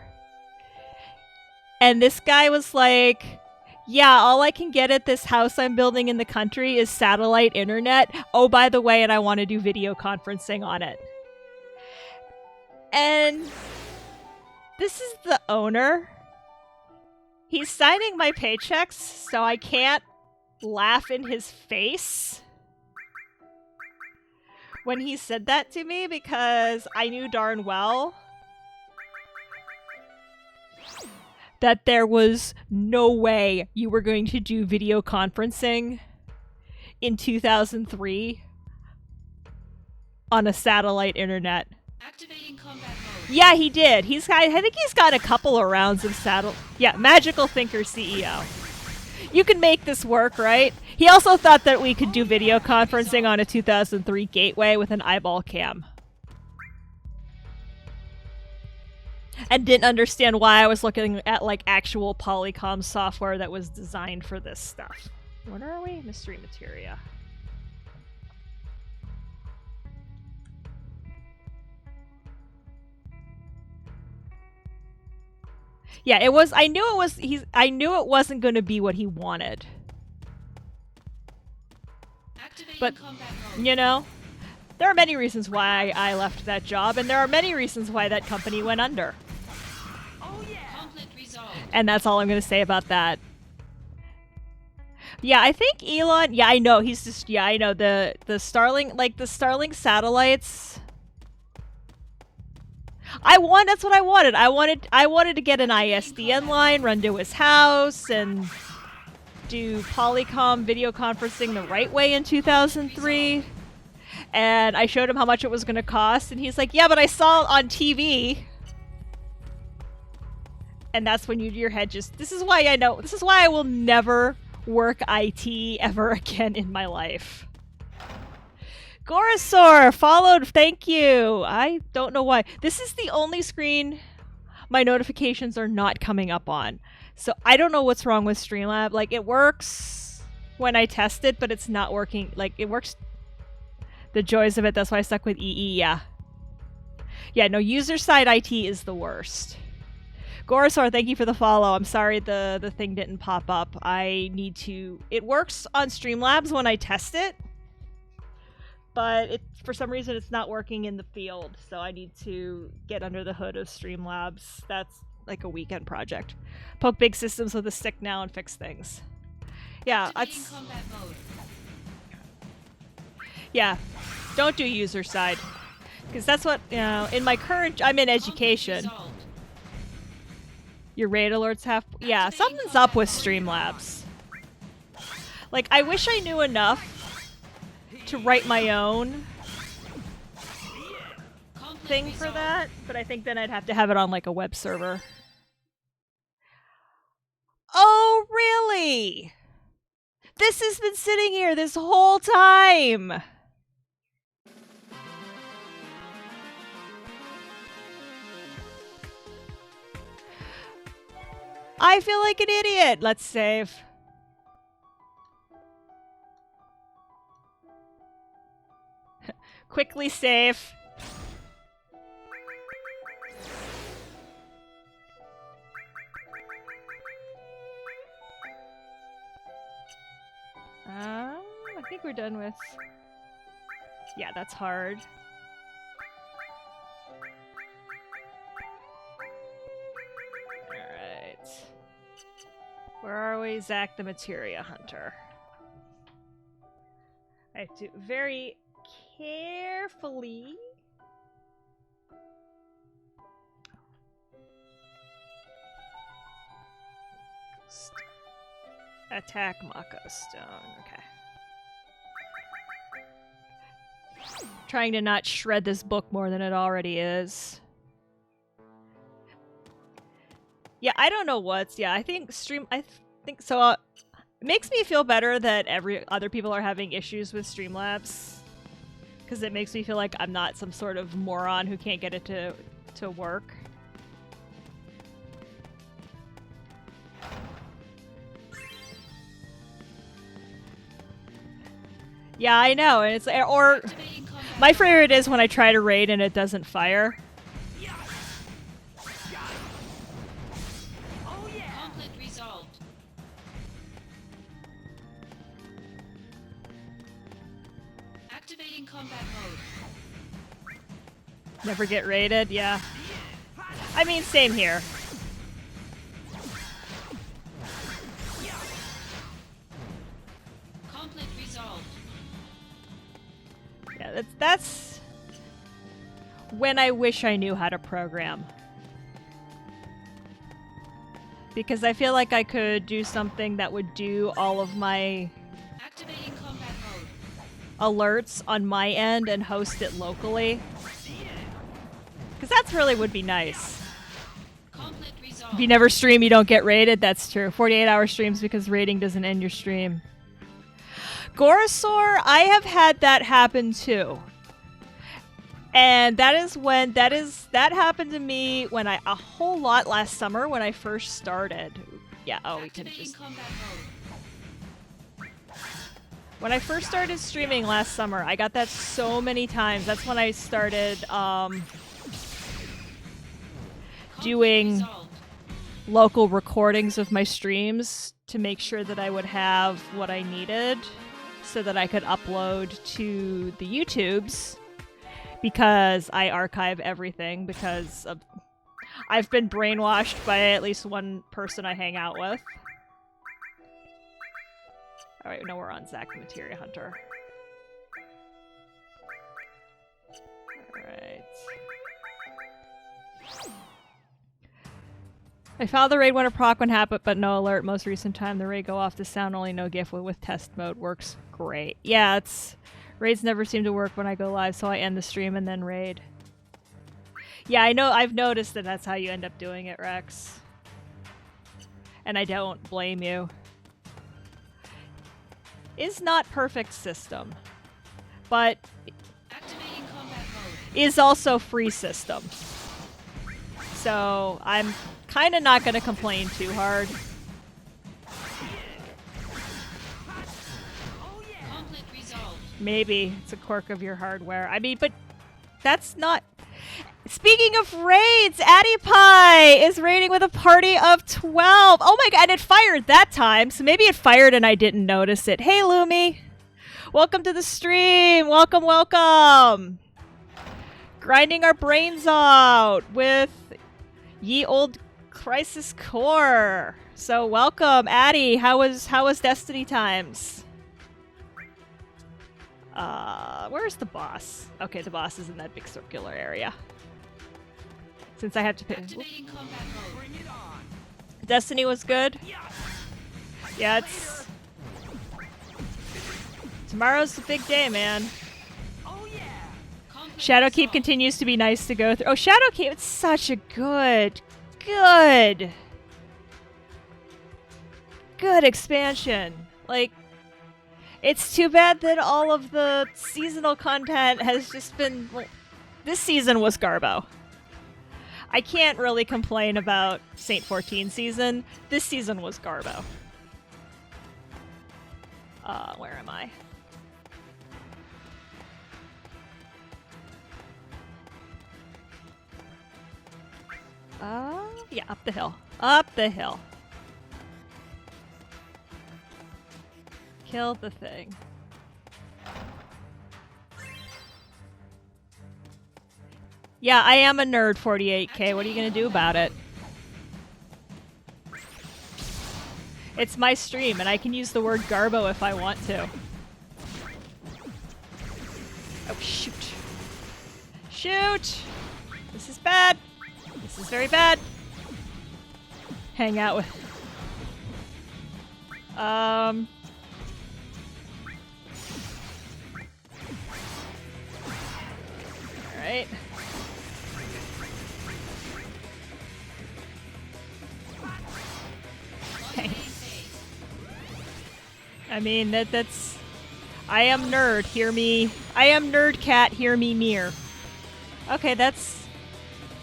And this guy was like, yeah, all I can get at this house I'm building in the country is satellite internet. Oh, by the way, and I want to do video conferencing on it. And this is the owner. He's signing my paychecks, so I can't laugh in his face when he said that to me, because I knew darn well that there was no way you were going to do video conferencing in 2003 on a satellite internet. Activating combat mode. Yeah, he did. I think he's got a couple of rounds of Yeah, Magical Thinker CEO. You can make this work, right? He also thought that we could do video conferencing on a 2003 Gateway with an eyeball cam. And didn't understand why I was looking at actual Polycom software that was designed for this stuff. What are we? Mystery Materia. Yeah, it was. I knew it was. I knew it wasn't going to be what he wanted. But there are many reasons why I left that job, and there are many reasons why that company went under. Oh yeah. Conflict resolved. And that's all I'm going to say about that. Yeah, I think Elon. Yeah, I know he's just. Yeah, I know the Starlink, the Starlink satellites. That's what I wanted. I wanted to get an ISDN line, run to his house, and do Polycom video conferencing the right way in 2003. And I showed him how much it was going to cost, and he's like, "Yeah, but I saw it on TV." And that's when your head just... This is why I know. This is why I will never work IT ever again in my life. Gorosaur followed. Thank you. I don't know why. This is the only screen my notifications are not coming up on. So I don't know what's wrong with Streamlabs. It works when I test it, but it's not working. It works. The joys of it. That's why I stuck with EE. Yeah. Yeah, no, user side IT is the worst. Gorosaur, thank you for the follow. I'm sorry the thing didn't pop up. I need to... It works on Streamlabs when I test it. But for some reason it's not working in the field, so I need to get under the hood of Streamlabs. That's a weekend project. Poke big systems with a stick now and fix things. Yeah, Activating that's... combat mode. Yeah, don't do user side. Because that's what, you know, in my current... I'm in education. Conflict resolved. Your raid alerts have... Yeah, Activating something's up with combat Streamlabs. Like, I wish I knew enough to write my own Conflict thing for resolved. that, but I think then I'd have to have it on, like, a web server. Oh, really? This has been sitting here this whole time! I feel like an idiot! Let's save. Quickly save. I think we're done with... Yeah, that's hard. Alright. Where are we? Zack the Materia Hunter. I have to very carefully... Attack Mako Stone. Okay. Trying to not shred this book more than it already is. Yeah, I don't know what's... Yeah, I think I think so. It makes me feel better that other people are having issues with Streamlabs. Because it makes me feel like I'm not some sort of moron who can't get it to work. Yeah, I know, and it's or Activating combat my favorite is when I try to raid and it doesn't fire. Oh yeah. conflict resolved. Activating combat mode. Never get raided, yeah. I mean, same here. Conflict resolved. Yeah, that's when I wish I knew how to program. Because I feel like I could do something that would do all of my Activating combat mode. alerts on my end and host it locally. Because that's really would be nice. Conflict If resolved. you never stream, you don't get raided. That's true. 48-hour streams because raiding doesn't end your stream. Gorosaur, I have had that happen too. And that happened to me when a whole lot last summer when I first started. Yeah, oh, we can Activating just... combat mode. When I first started streaming last summer, I got that so many times. That's when I started doing Resolved. local recordings of my streams to make sure that I would have what I needed so that I could upload to the YouTubes, because I archive everything because I've been brainwashed by at least one person I hang out with. Alright, no, we're on Zack the Materia Hunter. Alright. I found the raid when a proc one happened, but no alert. Most recent time, the raid go off the sound only, no GIF with test mode. Works great. Yeah, it's... Raids never seem to work when I go live, so I end the stream and then raid. Yeah, I know. I've noticed that that's how you end up doing it, Rex. And I don't blame you. Is not perfect system, but Activating combat mode. is also free system. So I'm kind of not going to complain too hard. Conflict resolved. Maybe it's a quirk of your hardware. I mean, but that's not... Speaking of raids, AddiePie is raiding with a party of 12. Oh my god, and it fired that time. So maybe it fired and I didn't notice it. Hey, Lumi. Welcome to the stream. Welcome, welcome. Grinding our brains out with ye old Crisis Core. So welcome, Addie. How was Destiny times? Where's the boss? Okay, the boss is in that big circular area. Since I have to pick. Activating combat mode. Bring it on. Destiny was good. Yes. Yeah, it's tomorrow's the big day, man. Oh yeah. Conflict Shadowkeep resolved. continues to be nice to go through. Oh, Shadowkeep, it's such a good expansion. Like, it's too bad that all of the seasonal content has just been... Well, this season was Garbo. I can't really complain about Saint 14 season. This season was Garbo. Where am I? Yeah, up the hill. Up the hill. Kill the thing. Yeah, I am a nerd, 48K. What are you gonna do about it? It's my stream, and I can use the word Garbo if I want to. Oh, shoot. Shoot! This is bad. This is very bad. Hang out with... Alright. I mean, that's... I am nerd, hear me... I am nerd cat, hear me near. Okay, that's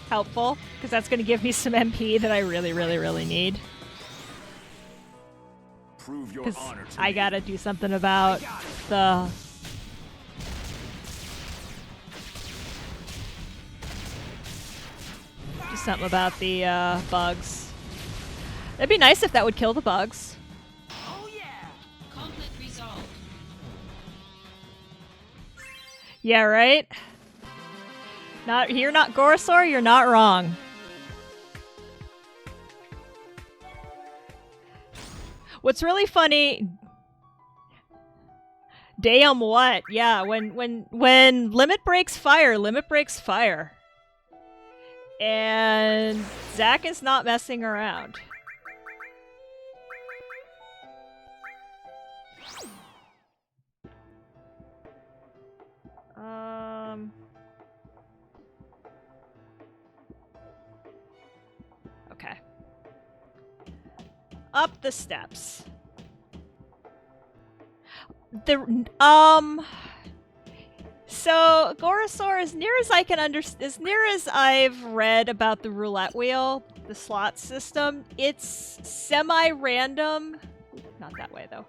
helpful, because that's going to give me some MP that I really, really, really need. Prove your Because honor to I me. gotta do something about the... Do something about the bugs. It'd be nice if that would kill the bugs. Oh yeah. Conflict resolved. Yeah, right? You're not Gorosaur, you're not wrong. What's really funny... Damn what? Yeah, when Limit breaks fire, Limit breaks fire. And Zack is not messing around. Okay. Up the steps. So Gorosaur, as near as I can as near as I've read about the roulette wheel, the slot system, it's semi-random. Not that way though.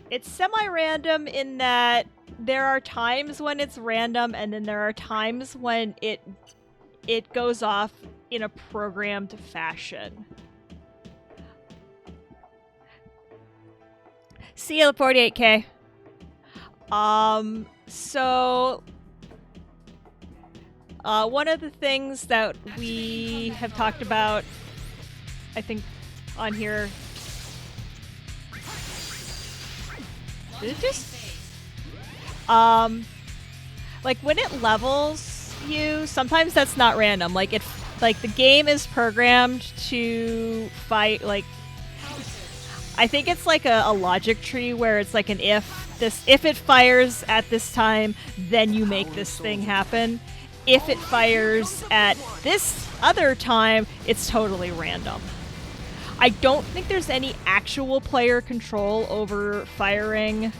It's semi-random in that there are times when it's random, and then there are times when it goes off in a programmed fashion. See you, 48K. So one of the things that we have talked about, I think, on here. Did it just? Like when it levels you, sometimes that's not random. Like the game is programmed to fight. Like I think it's like a logic tree where it's like an if it fires at this time, then you make this thing happen. If it fires at this other time, it's totally random. I don't think there's any actual player control over firing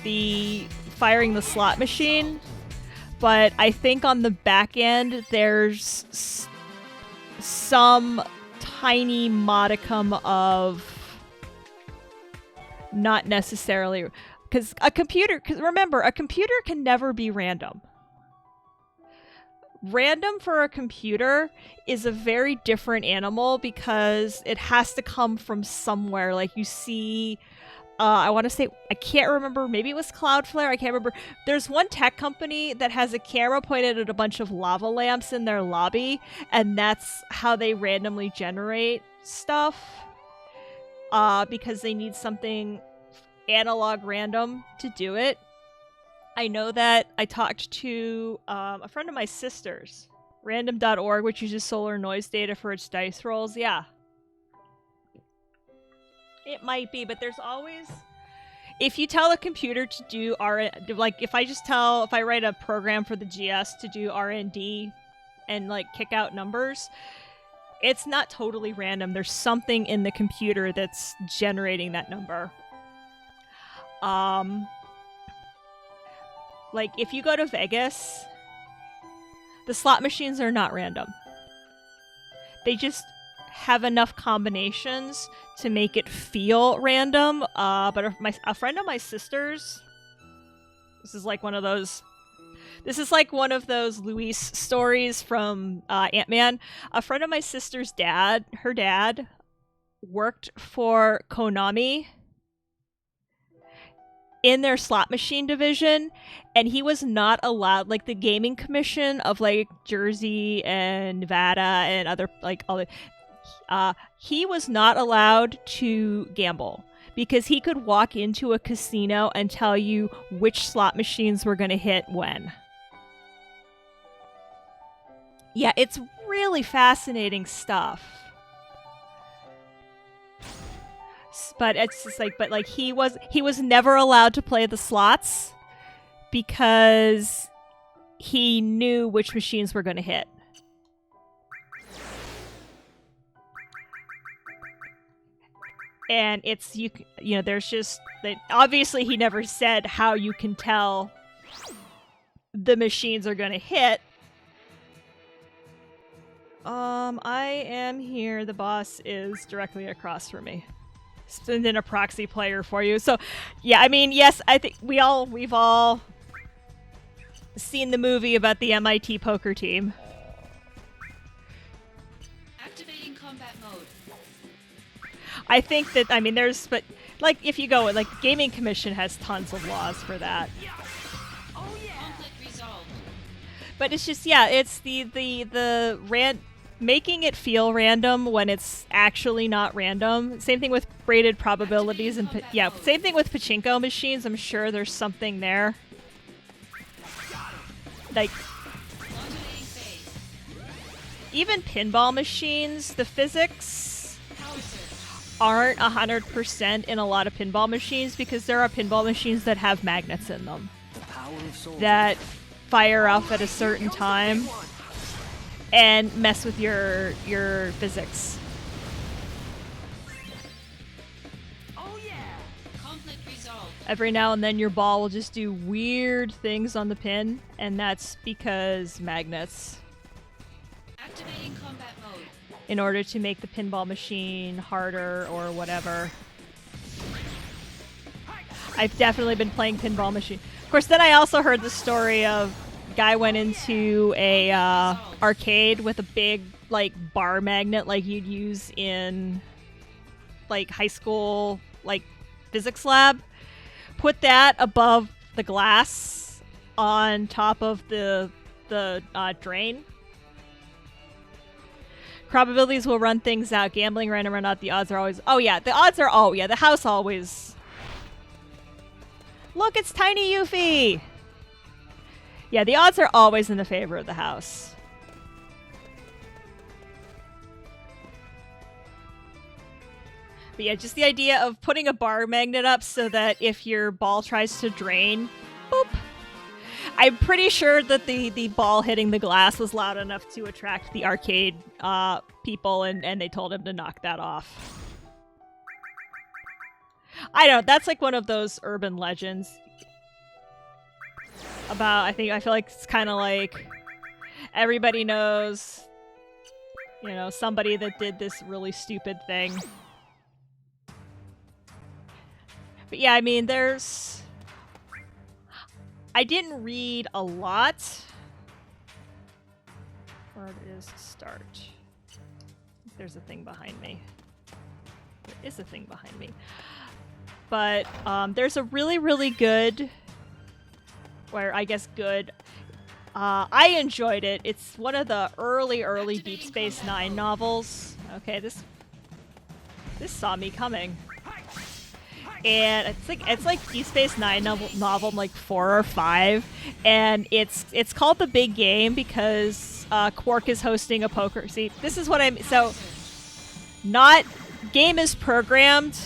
the slot machine, but I think on the back end there's some tiny modicum of not necessarily, because remember, a computer can never be random. Random for a computer is a very different animal because it has to come from somewhere. Like you see I want to say, I can't remember, maybe it was Cloudflare, I can't remember. There's one tech company that has a camera pointed at a bunch of lava lamps in their lobby, and that's how they randomly generate stuff. Because they need something analog random to do it. I know that I talked to a friend of my sister's, random.org, which uses solar noise data for its dice rolls. Yeah. It might be, but there's always... If you tell a computer to do like, if I write a program for the GS to do R&D and, like, kick out numbers, it's not totally random. There's something in the computer that's generating that number. Like, if you go to Vegas, the slot machines are not random. They just have enough combinations to make it feel random. But a friend of my sister's, this is like one of those Luis stories from Ant-Man. A friend of my sister's dad, her dad, worked for Konami in their slot machine division, and he was not allowed, like, the gaming commission of, like, Jersey and Nevada and other, like, all the, he was not allowed to gamble because he could walk into a casino and tell you which slot machines were going to hit when. Yeah, it's really fascinating stuff. But it's just like, he was never allowed to play the slots because he knew which machines were going to hit. And it's, you know, there's just, obviously he never said how you can tell the machines are going to hit. I am here. The boss is directly across from me. Send in a proxy player for you. So, yeah, I mean, yes, I think we've all seen the movie about the MIT poker team. Activating combat mode. I think that, I mean, but, like, if you go, like, Gaming Commission has tons of laws for that. Conflict resolved. But it's just, yeah, it's making it feel random when it's actually not random. Same thing with braided probabilities and same thing with pachinko machines. I'm sure there's something there. Like, Modulating phase. even pinball machines, the physics Power surge. aren't 100% in a lot of pinball machines because there are pinball machines that have magnets in them The power of soldier. that fire off at a certain time and mess with your physics. Oh yeah. Conflict resolved. Every now and then your ball will just do weird things on the pin, and that's because magnets. Activating combat mode. In order to make the pinball machine harder or whatever. I've definitely been playing pinball machine. Of course, then I also heard the story of guy went into a arcade with a big, like, bar magnet like you'd use in, like, high school, like, physics lab. Put that above the glass on top of the drain. Probabilities will run things out. Gambling random or not, the odds are always... Oh, yeah, the odds are... Oh, yeah, the house always... Look, it's Tiny Yuffie! Yeah, the odds are always in the favor of the house. But yeah, just the idea of putting a bar magnet up so that if your ball tries to drain, boop. I'm pretty sure that the ball hitting the glass was loud enough to attract the arcade people, and they told him to knock that off. I don't know, that's like one of those urban legends. I feel like it's kind of like everybody knows, you know, somebody that did this really stupid thing. But yeah, I mean, I didn't read a lot. Where it is to start. There's a thing behind me. There is a thing behind me. but there's a really, really good, where I guess good. I enjoyed it. It's one of the early Deep Space Nine novels. Okay, this saw me coming. And it's like Deep Space Nine novel like 4 or 5, and it's called The Big Game because Quark is hosting a poker. See, this is what I'm so not game is programmed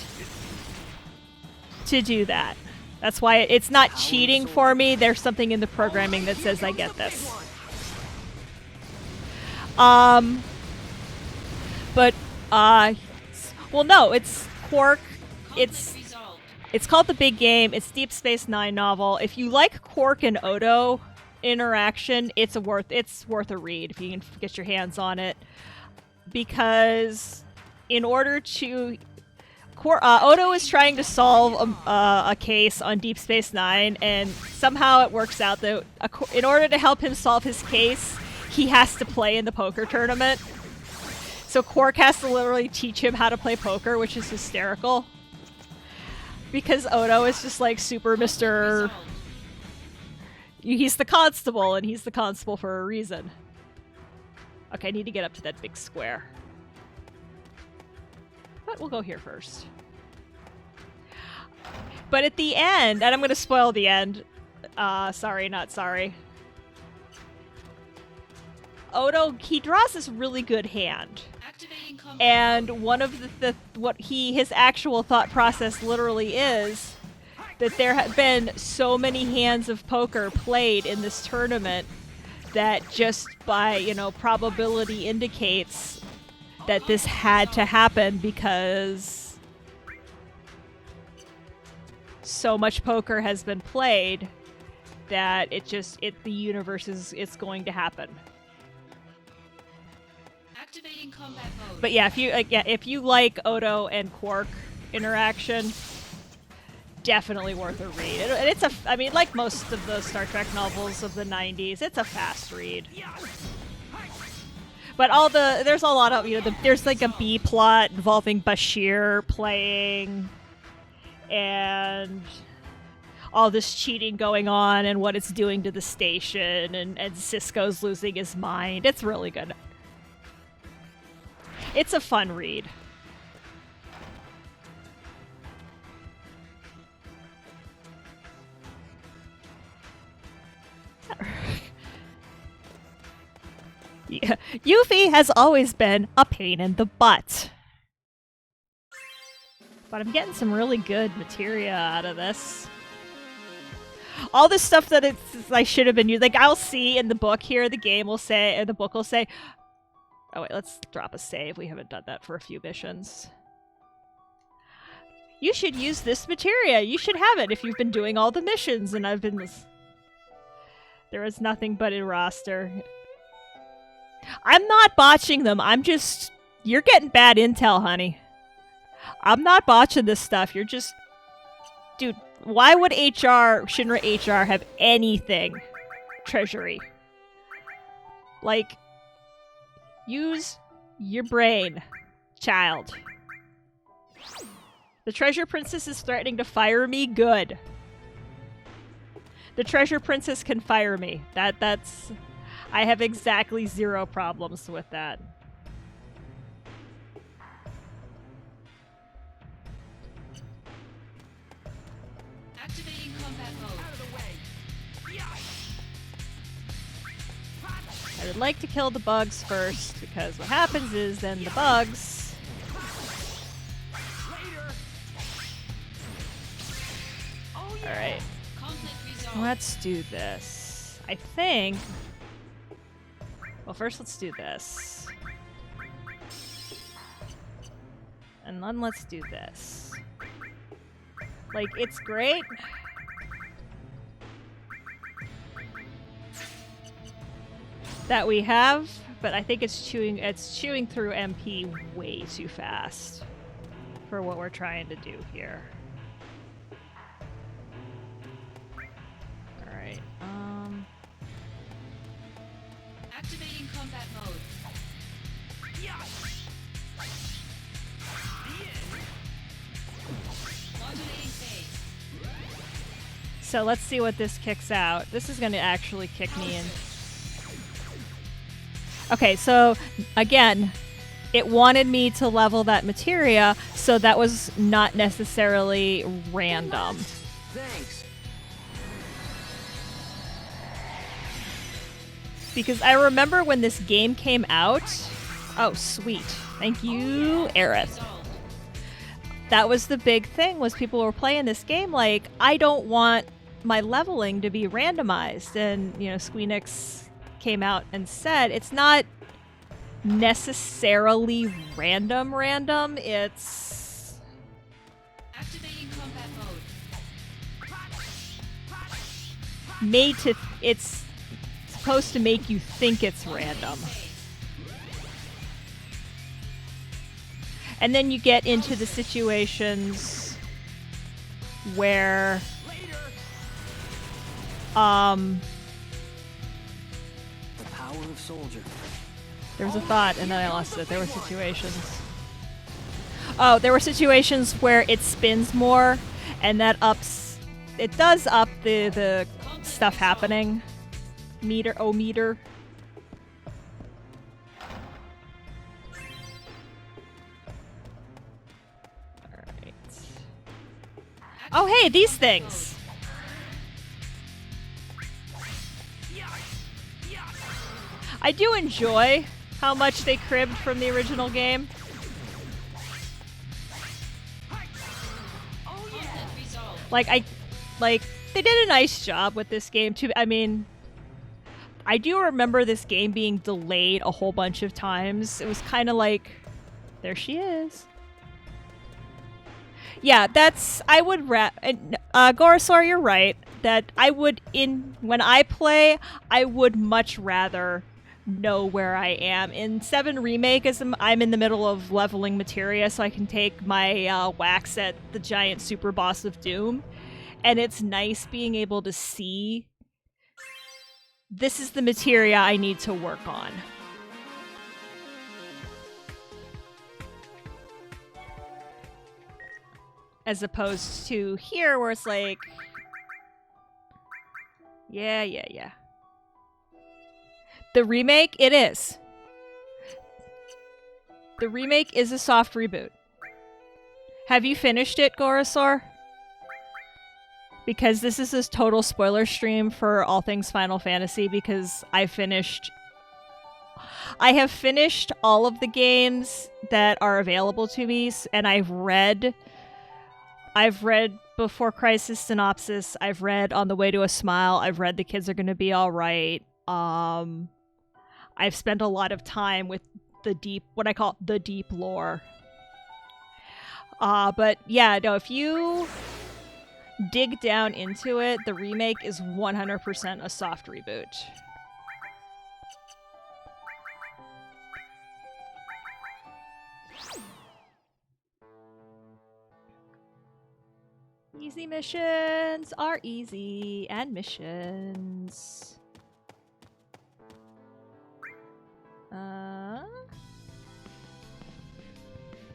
to do that. That's why it's not cheating for me. There's something in the programming that says I get this. But well, no, it's Quark. It's called The Big Game. It's Deep Space Nine novel. If you like Quark and Odo interaction, it's worth a read if you can get your hands on it. Because in order to, Odo is trying to solve a case on Deep Space Nine, and somehow it works out that in order to help him solve his case, he has to play in the poker tournament. So Quark has to literally teach him how to play poker, which is hysterical. Because Odo is just like super Mr. He's the constable, and he's the constable for a reason. Okay, I need to get up to that big square. But we'll go here first. But at the end, and I'm going to spoil the end. Sorry, not sorry. Odo, he draws this really good hand. And one of his actual thought process literally is that there have been so many hands of poker played in this tournament that just by, probability indicates that this had to happen because so much poker has been played that the universe it's going to happen. Activating combat mode. But yeah, if you like Odo and Quark interaction, definitely worth a read. And it's like most of the Star Trek novels of the 90s, it's a fast read. But there's a lot of, there's like a B plot involving Bashir playing and all this cheating going on and what it's doing to the station, and Cisco's losing his mind. It's really good. It's a fun read. Yeah. Yuffie has always been a pain in the butt. But I'm getting some really good materia out of this. All this stuff that I should have been using. Like, I'll see in the book here, the book will say, oh wait, let's drop a save. We haven't done that for a few missions. You should use this materia. You should have it if you've been doing all the missions. And there is nothing but a roster. I'm not botching them. You're getting bad intel, honey. I'm not botching this stuff. You're just... Dude, why would Shinra HR have anything treasury? Like... Use your brain, child. The Treasure Princess is threatening to fire me? Good. The Treasure Princess can fire me. That's... I have exactly 0 problems with that. Activating combat mode. Out of the way. Yeah. I would like to kill the bugs first, because what happens is then the bugs... Oh, yeah. Alright, Conflict resolved. let's do this. I think... Well, first let's do this. And then let's do this. Like, it's great. That we have, but I think it's chewing through MP way too fast for what we're trying to do here. All right. Activating combat mode. Yeah. Modulating So let's see what this kicks out. This is going to actually kick me in. Okay, so again, it wanted me to level that materia, so that was not necessarily random. Thanks. Because I remember when this game came out. Oh, sweet. Thank you, Aerith. Resolved. That was the big thing, was people were playing this game like, I don't want my leveling to be randomized. And, you know, Squeenix came out and said, it's not necessarily random, it's... Activating combat mode. made to... it's supposed to make you think it's random. And then you get into the situations where The power of soldier. there was a thought and then I lost it. There were situations. Oh, there were situations where it spins more and that ups, it does up the stuff happening. Meter. Alright. Oh, hey, these things! I do enjoy how much they cribbed from the original game. Content resolved. Like, they did a nice job with this game, too. I mean, I do remember this game being delayed a whole bunch of times. It was kind of like, there she is. Yeah, that's, I would Gorosaur, you're right, that I would, when I play, I would much rather know where I am. In 7 Remake, as I'm in the middle of leveling materia, so I can take my whacks at the giant super boss of Doom, and it's nice being able to see this is the materia I need to work on. As opposed to here where it's like, yeah. The remake, it is. The remake is a soft reboot. Have you finished it, Gorosaur? Because this is a total spoiler stream for all things Final Fantasy, because I have finished all of the games that are available to me, and I've read Before Crisis Synopsis, I've read On the Way to a Smile, I've read The Kids Are Gonna Be Alright. I've spent a lot of time with the deep, what I call the deep lore. But yeah, no, if you dig down into it, the remake is 100% a soft reboot. Easy missions are easy, and missions.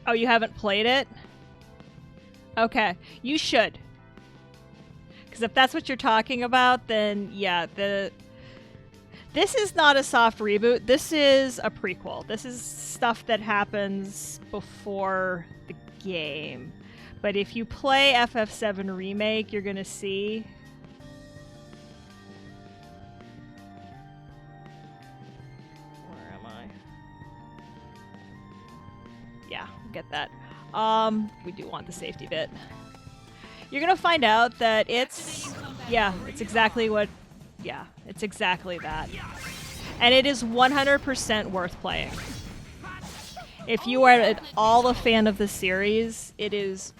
Oh, you haven't played it? Okay, you should. Because if that's what you're talking about, then yeah, this is not a soft reboot. This is a prequel. This is stuff that happens before the game. But if you play FF7 Remake, you're gonna see. Where am I? Yeah, get that. We do want the safety bit. You're gonna find out that it's, yeah, it's exactly what, yeah, it's exactly that. And it is 100% worth playing. If you are at all a fan of the series, it is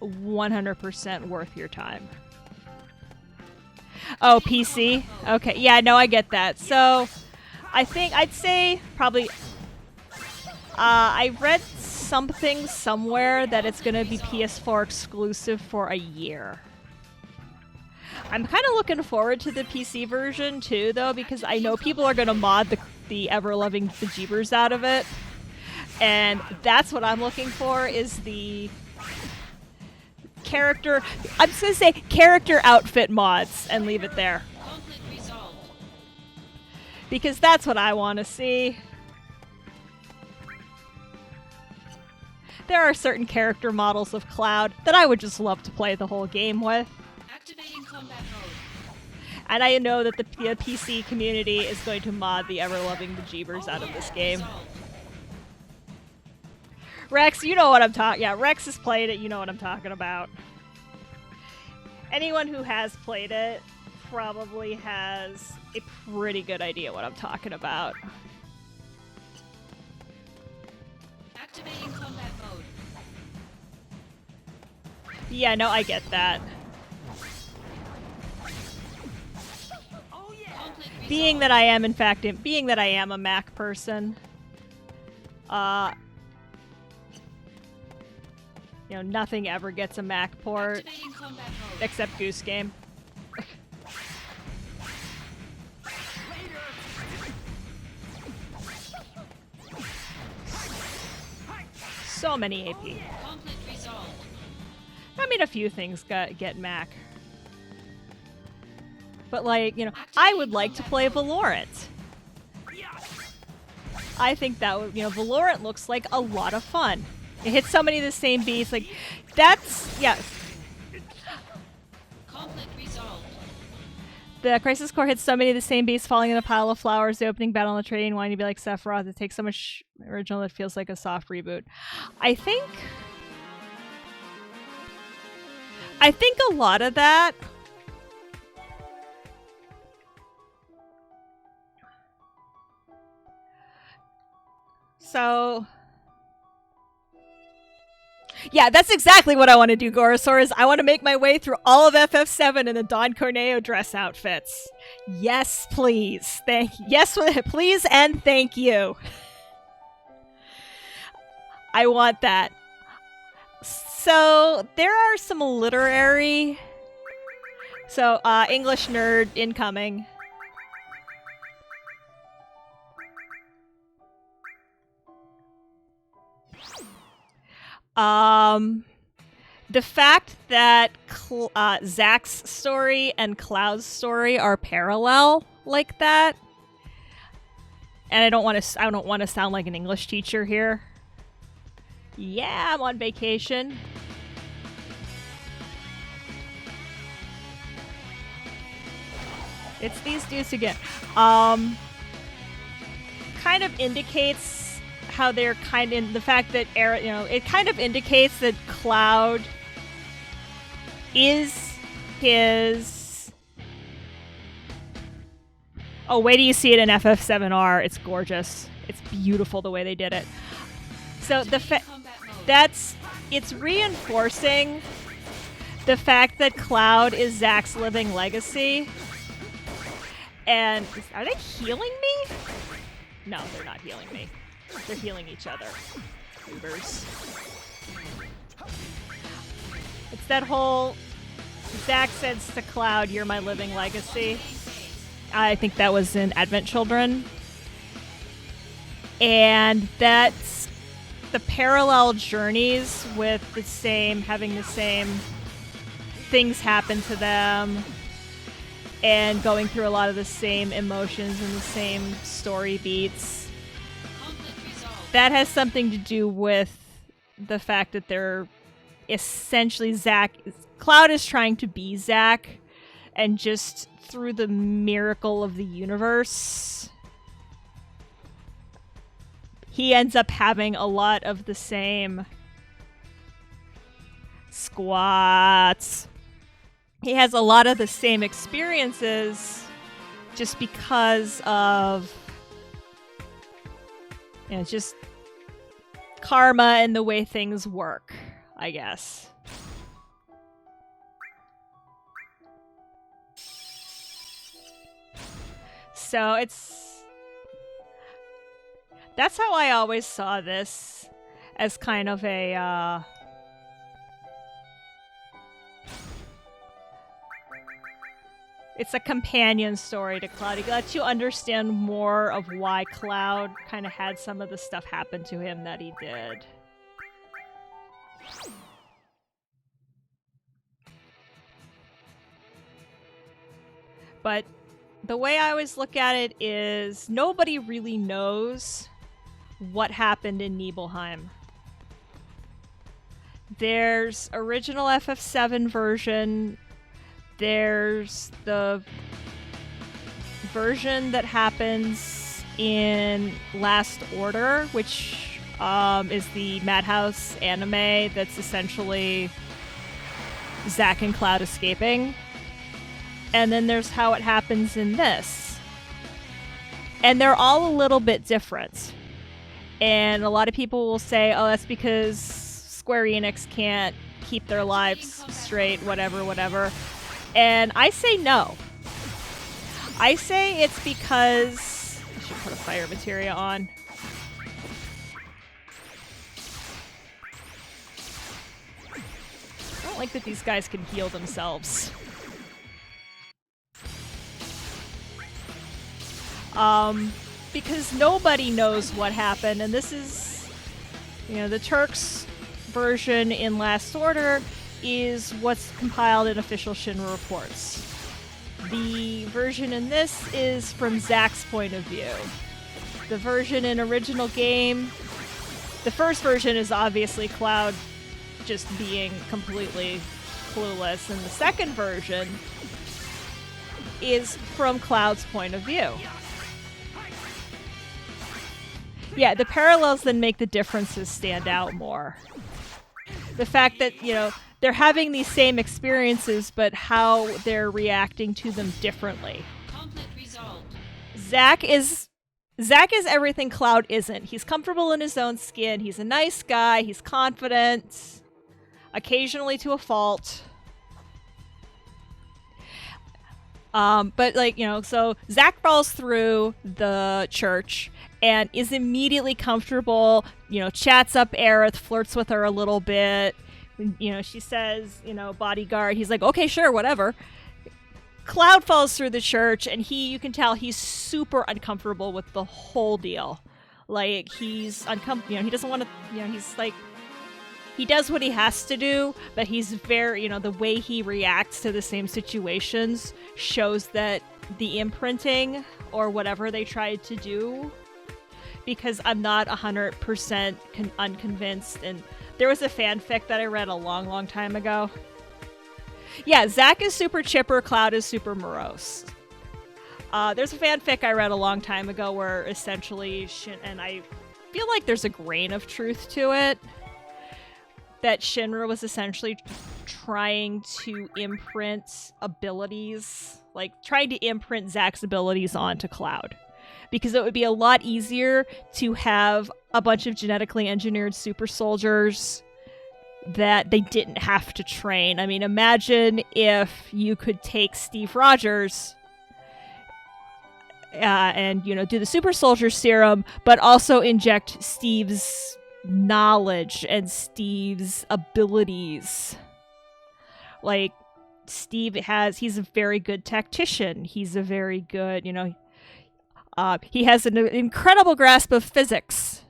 100% worth your time. Oh, PC? Okay, yeah, no, I get that. So, I'd say probably, I read something somewhere that it's going to be PS4 exclusive for a year. I'm kind of looking forward to the PC version too, though, because I know people are going to mod the ever-loving bejeebers out of it. And that's what I'm looking for, is the character. I'm just gonna say character outfit mods and leave it there. Conflict resolved. Because that's what I want to see. There are certain character models of Cloud that I would just love to play the whole game with. Activating combat mode. And I know that the PC community is going to mod the ever-loving bejeebers out of this game. Resolved. Rex, you know what I'm talking. Yeah, Rex has played it. You know what I'm talking about. Anyone who has played it probably has a pretty good idea what I'm talking about. Activating combat mode. Yeah, no, I get that. Conflict Being that I am, in fact, being that I am a Mac person, you know, nothing ever gets a Mac port Activating combat mode. except Goose Game. So many AP. Conflict resolved. I mean, a few things get Mac. But, like, you know, I would like to play Valorant. I think that would, you know, Valorant looks like a lot of fun. It hits so many of the same beats. Like, that's, yeah. Conflict resolved. The Crisis Core hits so many of the same beats, falling in a pile of flowers, the opening battle on the train, wanting to be like Sephiroth. It takes so much original that it feels like a soft reboot. I think a lot of that so yeah, that's exactly what I want to do, Gorosaurus. I want to make my way through all of FF7 in the Don Corneo dress outfits. Yes, please. Yes, please, and thank you. I want that. So, there are some literary... So, English nerd incoming. The fact that Zack's story and Cloud's story are parallel like that, and I don't want to sound like an English teacher here. Yeah, I'm on vacation. It's these dudes again. Kind of indicates how they're kind of, the fact that it kind of indicates that Cloud is his. Oh, wait till you see it in FF7R. It's gorgeous. It's beautiful the way they did it. So it's reinforcing the fact that Cloud is Zack's living legacy. And are they healing me? No, they're not healing me. They're healing each other. Ubers. It's that whole Zack says to Cloud, "You're my living legacy." I think that was in Advent Children. And that's the parallel journeys with having the same things happen to them and going through a lot of the same emotions and the same story beats. That has something to do with the fact that they're essentially Cloud is trying to be Zack, and just through the miracle of the universe, he ends up having a lot of the same squats. He has a lot of the same experiences just because of, you know, just karma and the way things work, I guess. So that's how I always saw this, as kind of a, it's a companion story to Cloud. It lets you understand more of why Cloud kind of had some of the stuff happen to him that he did. But the way I always look at it is nobody really knows what happened in Nibelheim. There's original FF7 version. There's the version that happens in Last Order, which is the Madhouse anime that's essentially Zack and Cloud escaping. And then there's how it happens in this. And they're all a little bit different. And a lot of people will say, oh, that's because Square Enix can't keep their lives straight, whatever. And I say no. I say it's because... I should put a fire materia on. I don't like that these guys can heal themselves. Because nobody knows what happened, and this is, the Turks version in Last Order is what's compiled in official Shinra reports. The version in this is from Zack's point of view. The version in original game, the first version is obviously Cloud just being completely clueless, and the second version is from Cloud's point of view. Yeah, the parallels then make the differences stand out more. The fact that, they're having these same experiences, but how they're reacting to them differently. Conflict resolved. Zack is everything Cloud isn't. He's comfortable in his own skin. He's a nice guy. He's confident, occasionally to a fault. So Zack falls through the church and is immediately comfortable, chats up Aerith, flirts with her a little bit. She says, bodyguard. He's like, okay, sure, whatever. Cloud falls through the church, and you can tell he's super uncomfortable with the whole deal. Like, he's uncomfortable, he doesn't want to, he's like, he does what he has to do, but he's very, the way he reacts to the same situations shows that the imprinting or whatever they tried to do, because I'm not 100% unconvinced. And there was a fanfic that I read a long, long time ago. Yeah, Zack is super chipper, Cloud is super morose. There's a fanfic I read a long time ago where essentially, and I feel like there's a grain of truth to it, that Shinra was essentially trying to imprint abilities, like trying to imprint Zack's abilities onto Cloud. Because it would be a lot easier to have a bunch of genetically engineered super soldiers that they didn't have to train. I mean, imagine if you could take Steve Rogers and, do the super soldier serum, but also inject Steve's knowledge and Steve's abilities. Like, he's a very good tactician. He's a very good, he has an incredible grasp of physics.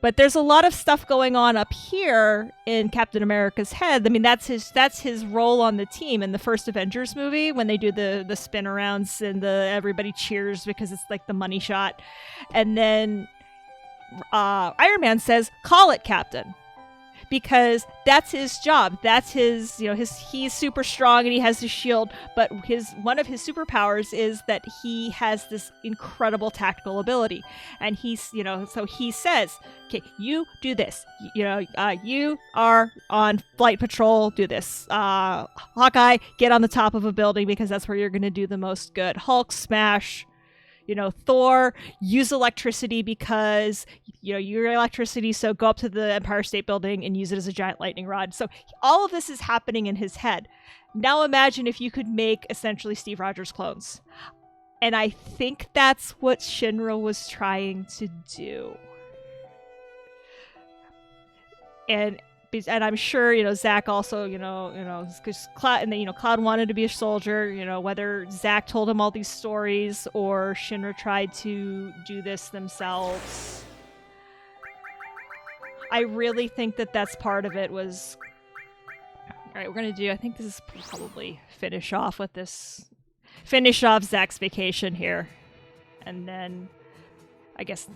But there's a lot of stuff going on up here in Captain America's head. I mean, that's his role on the team in the first Avengers movie when they do the spin arounds and everybody cheers because it's like the money shot. And then Iron Man says, "Call it, Captain," because that's his job. That's his, he's super strong and he has the shield, but one of his superpowers is that he has this incredible tactical ability. And he's, so he says, okay, you do this. You are on flight patrol, do this. Hawkeye, get on the top of a building because that's where you're going to do the most good. Hulk, smash. Thor, use electricity because, your electricity, so go up to the Empire State Building and use it as a giant lightning rod. So all of this is happening in his head. Now imagine if you could make essentially Steve Rogers clones. And I think that's what Shinra was trying to do. And I'm sure, Zack also, because Cloud, and then, Cloud wanted to be a soldier, whether Zack told him all these stories or Shinra tried to do this themselves. I really think that that's part of it was... All right, I think this is probably finish off with this. finish off Zack's vacation here. And then, I guess...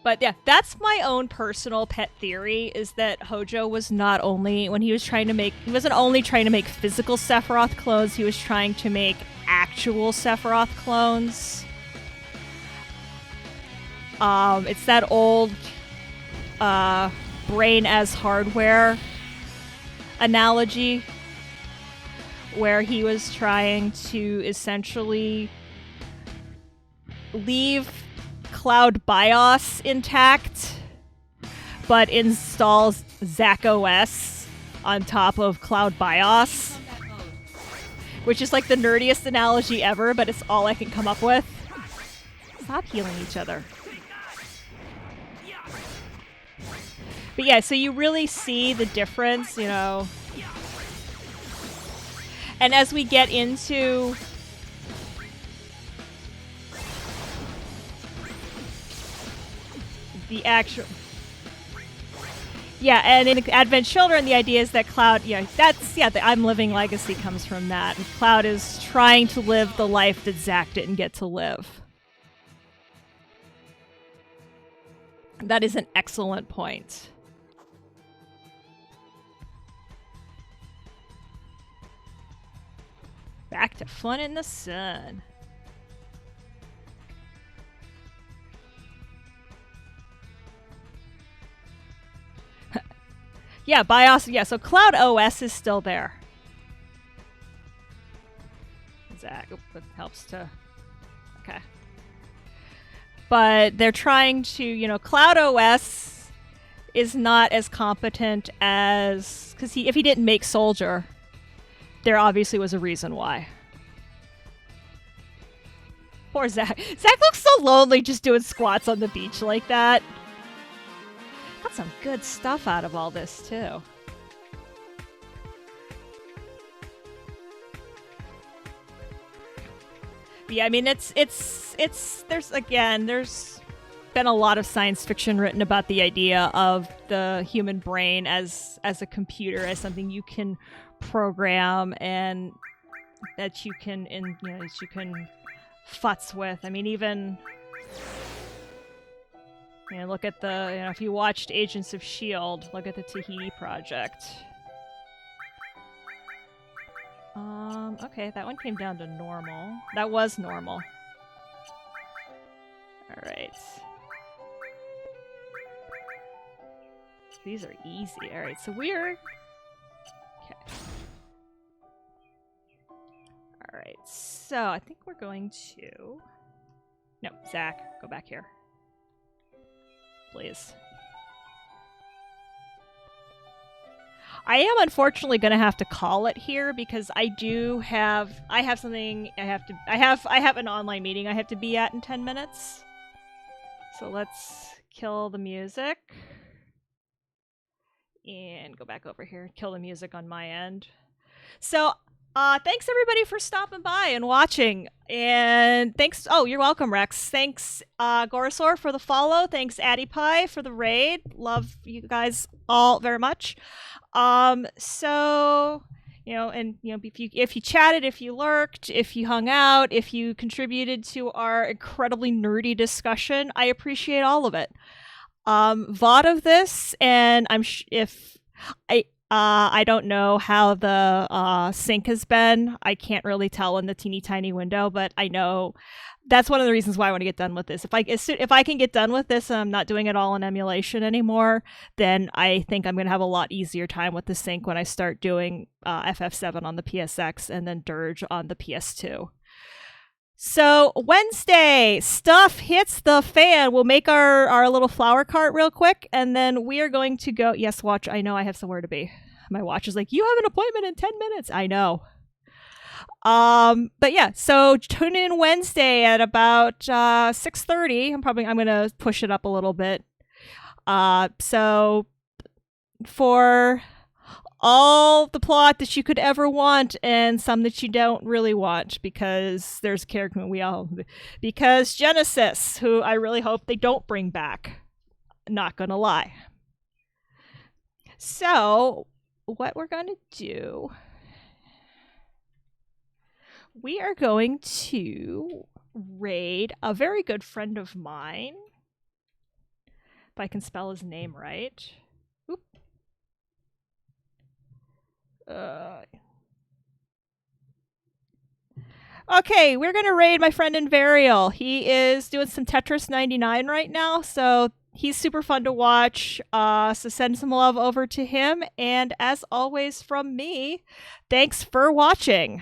But yeah, that's my own personal pet theory, is that Hojo was not only, when he was trying to make, he wasn't only trying to make physical Sephiroth clones, he was trying to make actual Sephiroth clones. It's that old brain as hardware analogy, where he was trying to essentially leave Cloud BIOS intact, but installs Zack OS on top of Cloud BIOS, Combat mode. which is like the nerdiest analogy ever, but it's all I can come up with. Stop healing each other. But yeah, so you really see the difference, you know. And as we get into the actual... Yeah, and in Advent Children, the idea is that Cloud, the I'm Living legacy comes from that. And Cloud is trying to live the life that Zack didn't get to live. That is an excellent point. Back to fun in the sun. Yeah, BIOS. Yeah, so Cloud OS is still there. Zack, it helps to. Okay. But they're trying to, you know, Cloud OS is not as competent as, because if he didn't make Soldier, there obviously was a reason why. Poor Zack. Zack looks so lonely just doing squats on the beach like that. Got some good stuff out of all this, too. But yeah, I mean, there's been a lot of science fiction written about the idea of the human brain as a computer, as something you can program and that you can, futz with. I mean, even, look at the, if you watched Agents of S.H.I.E.L.D., look at the Tahiti Project. Okay, that one came down to normal. That was normal. Alright. These are easy. Alright, so we're... Okay. Alright, so I think we're going to... No, Zack, go back here. Please. I am unfortunately going to have to call it here because I have something I have an online meeting I have to be at in 10 minutes. So let's kill the music and go back over here, kill the music on my end. So, thanks everybody for stopping by and watching. And thanks, oh, you're welcome, Rex. Thanks, Gorosaur for the follow. Thanks, AddiePie for the raid. Love you guys all very much. So, if you chatted, if you lurked, if you hung out, if you contributed to our incredibly nerdy discussion, I appreciate all of it. VOD of this, and I don't know how the sync has been. I can't really tell in the teeny tiny window, but I know that's one of the reasons why I want to get done with this. If I can get done with this and I'm not doing it all in emulation anymore, then I think I'm going to have a lot easier time with the sync when I start doing FF7 on the PSX and then Dirge on the PS2. So Wednesday, stuff hits the fan. We'll make our little flower cart real quick, and then we are going to go. Yes, watch. I know I have somewhere to be. My watch is like, you have an appointment in 10 minutes. I know. But yeah, so tune in Wednesday at about 6:30. I'm gonna push it up a little bit. So for all the plot that you could ever want and some that you don't really want, because there's a character because Genesis, who I really hope they don't bring back. Not gonna lie. So what we're gonna do we are going to raid a very good friend of mine. If I can spell his name right. Oop. Okay, we're gonna raid my friend Invarial. He is doing some Tetris 99 right now, so he's super fun to watch. So send some love over to him. And as always from me, thanks for watching.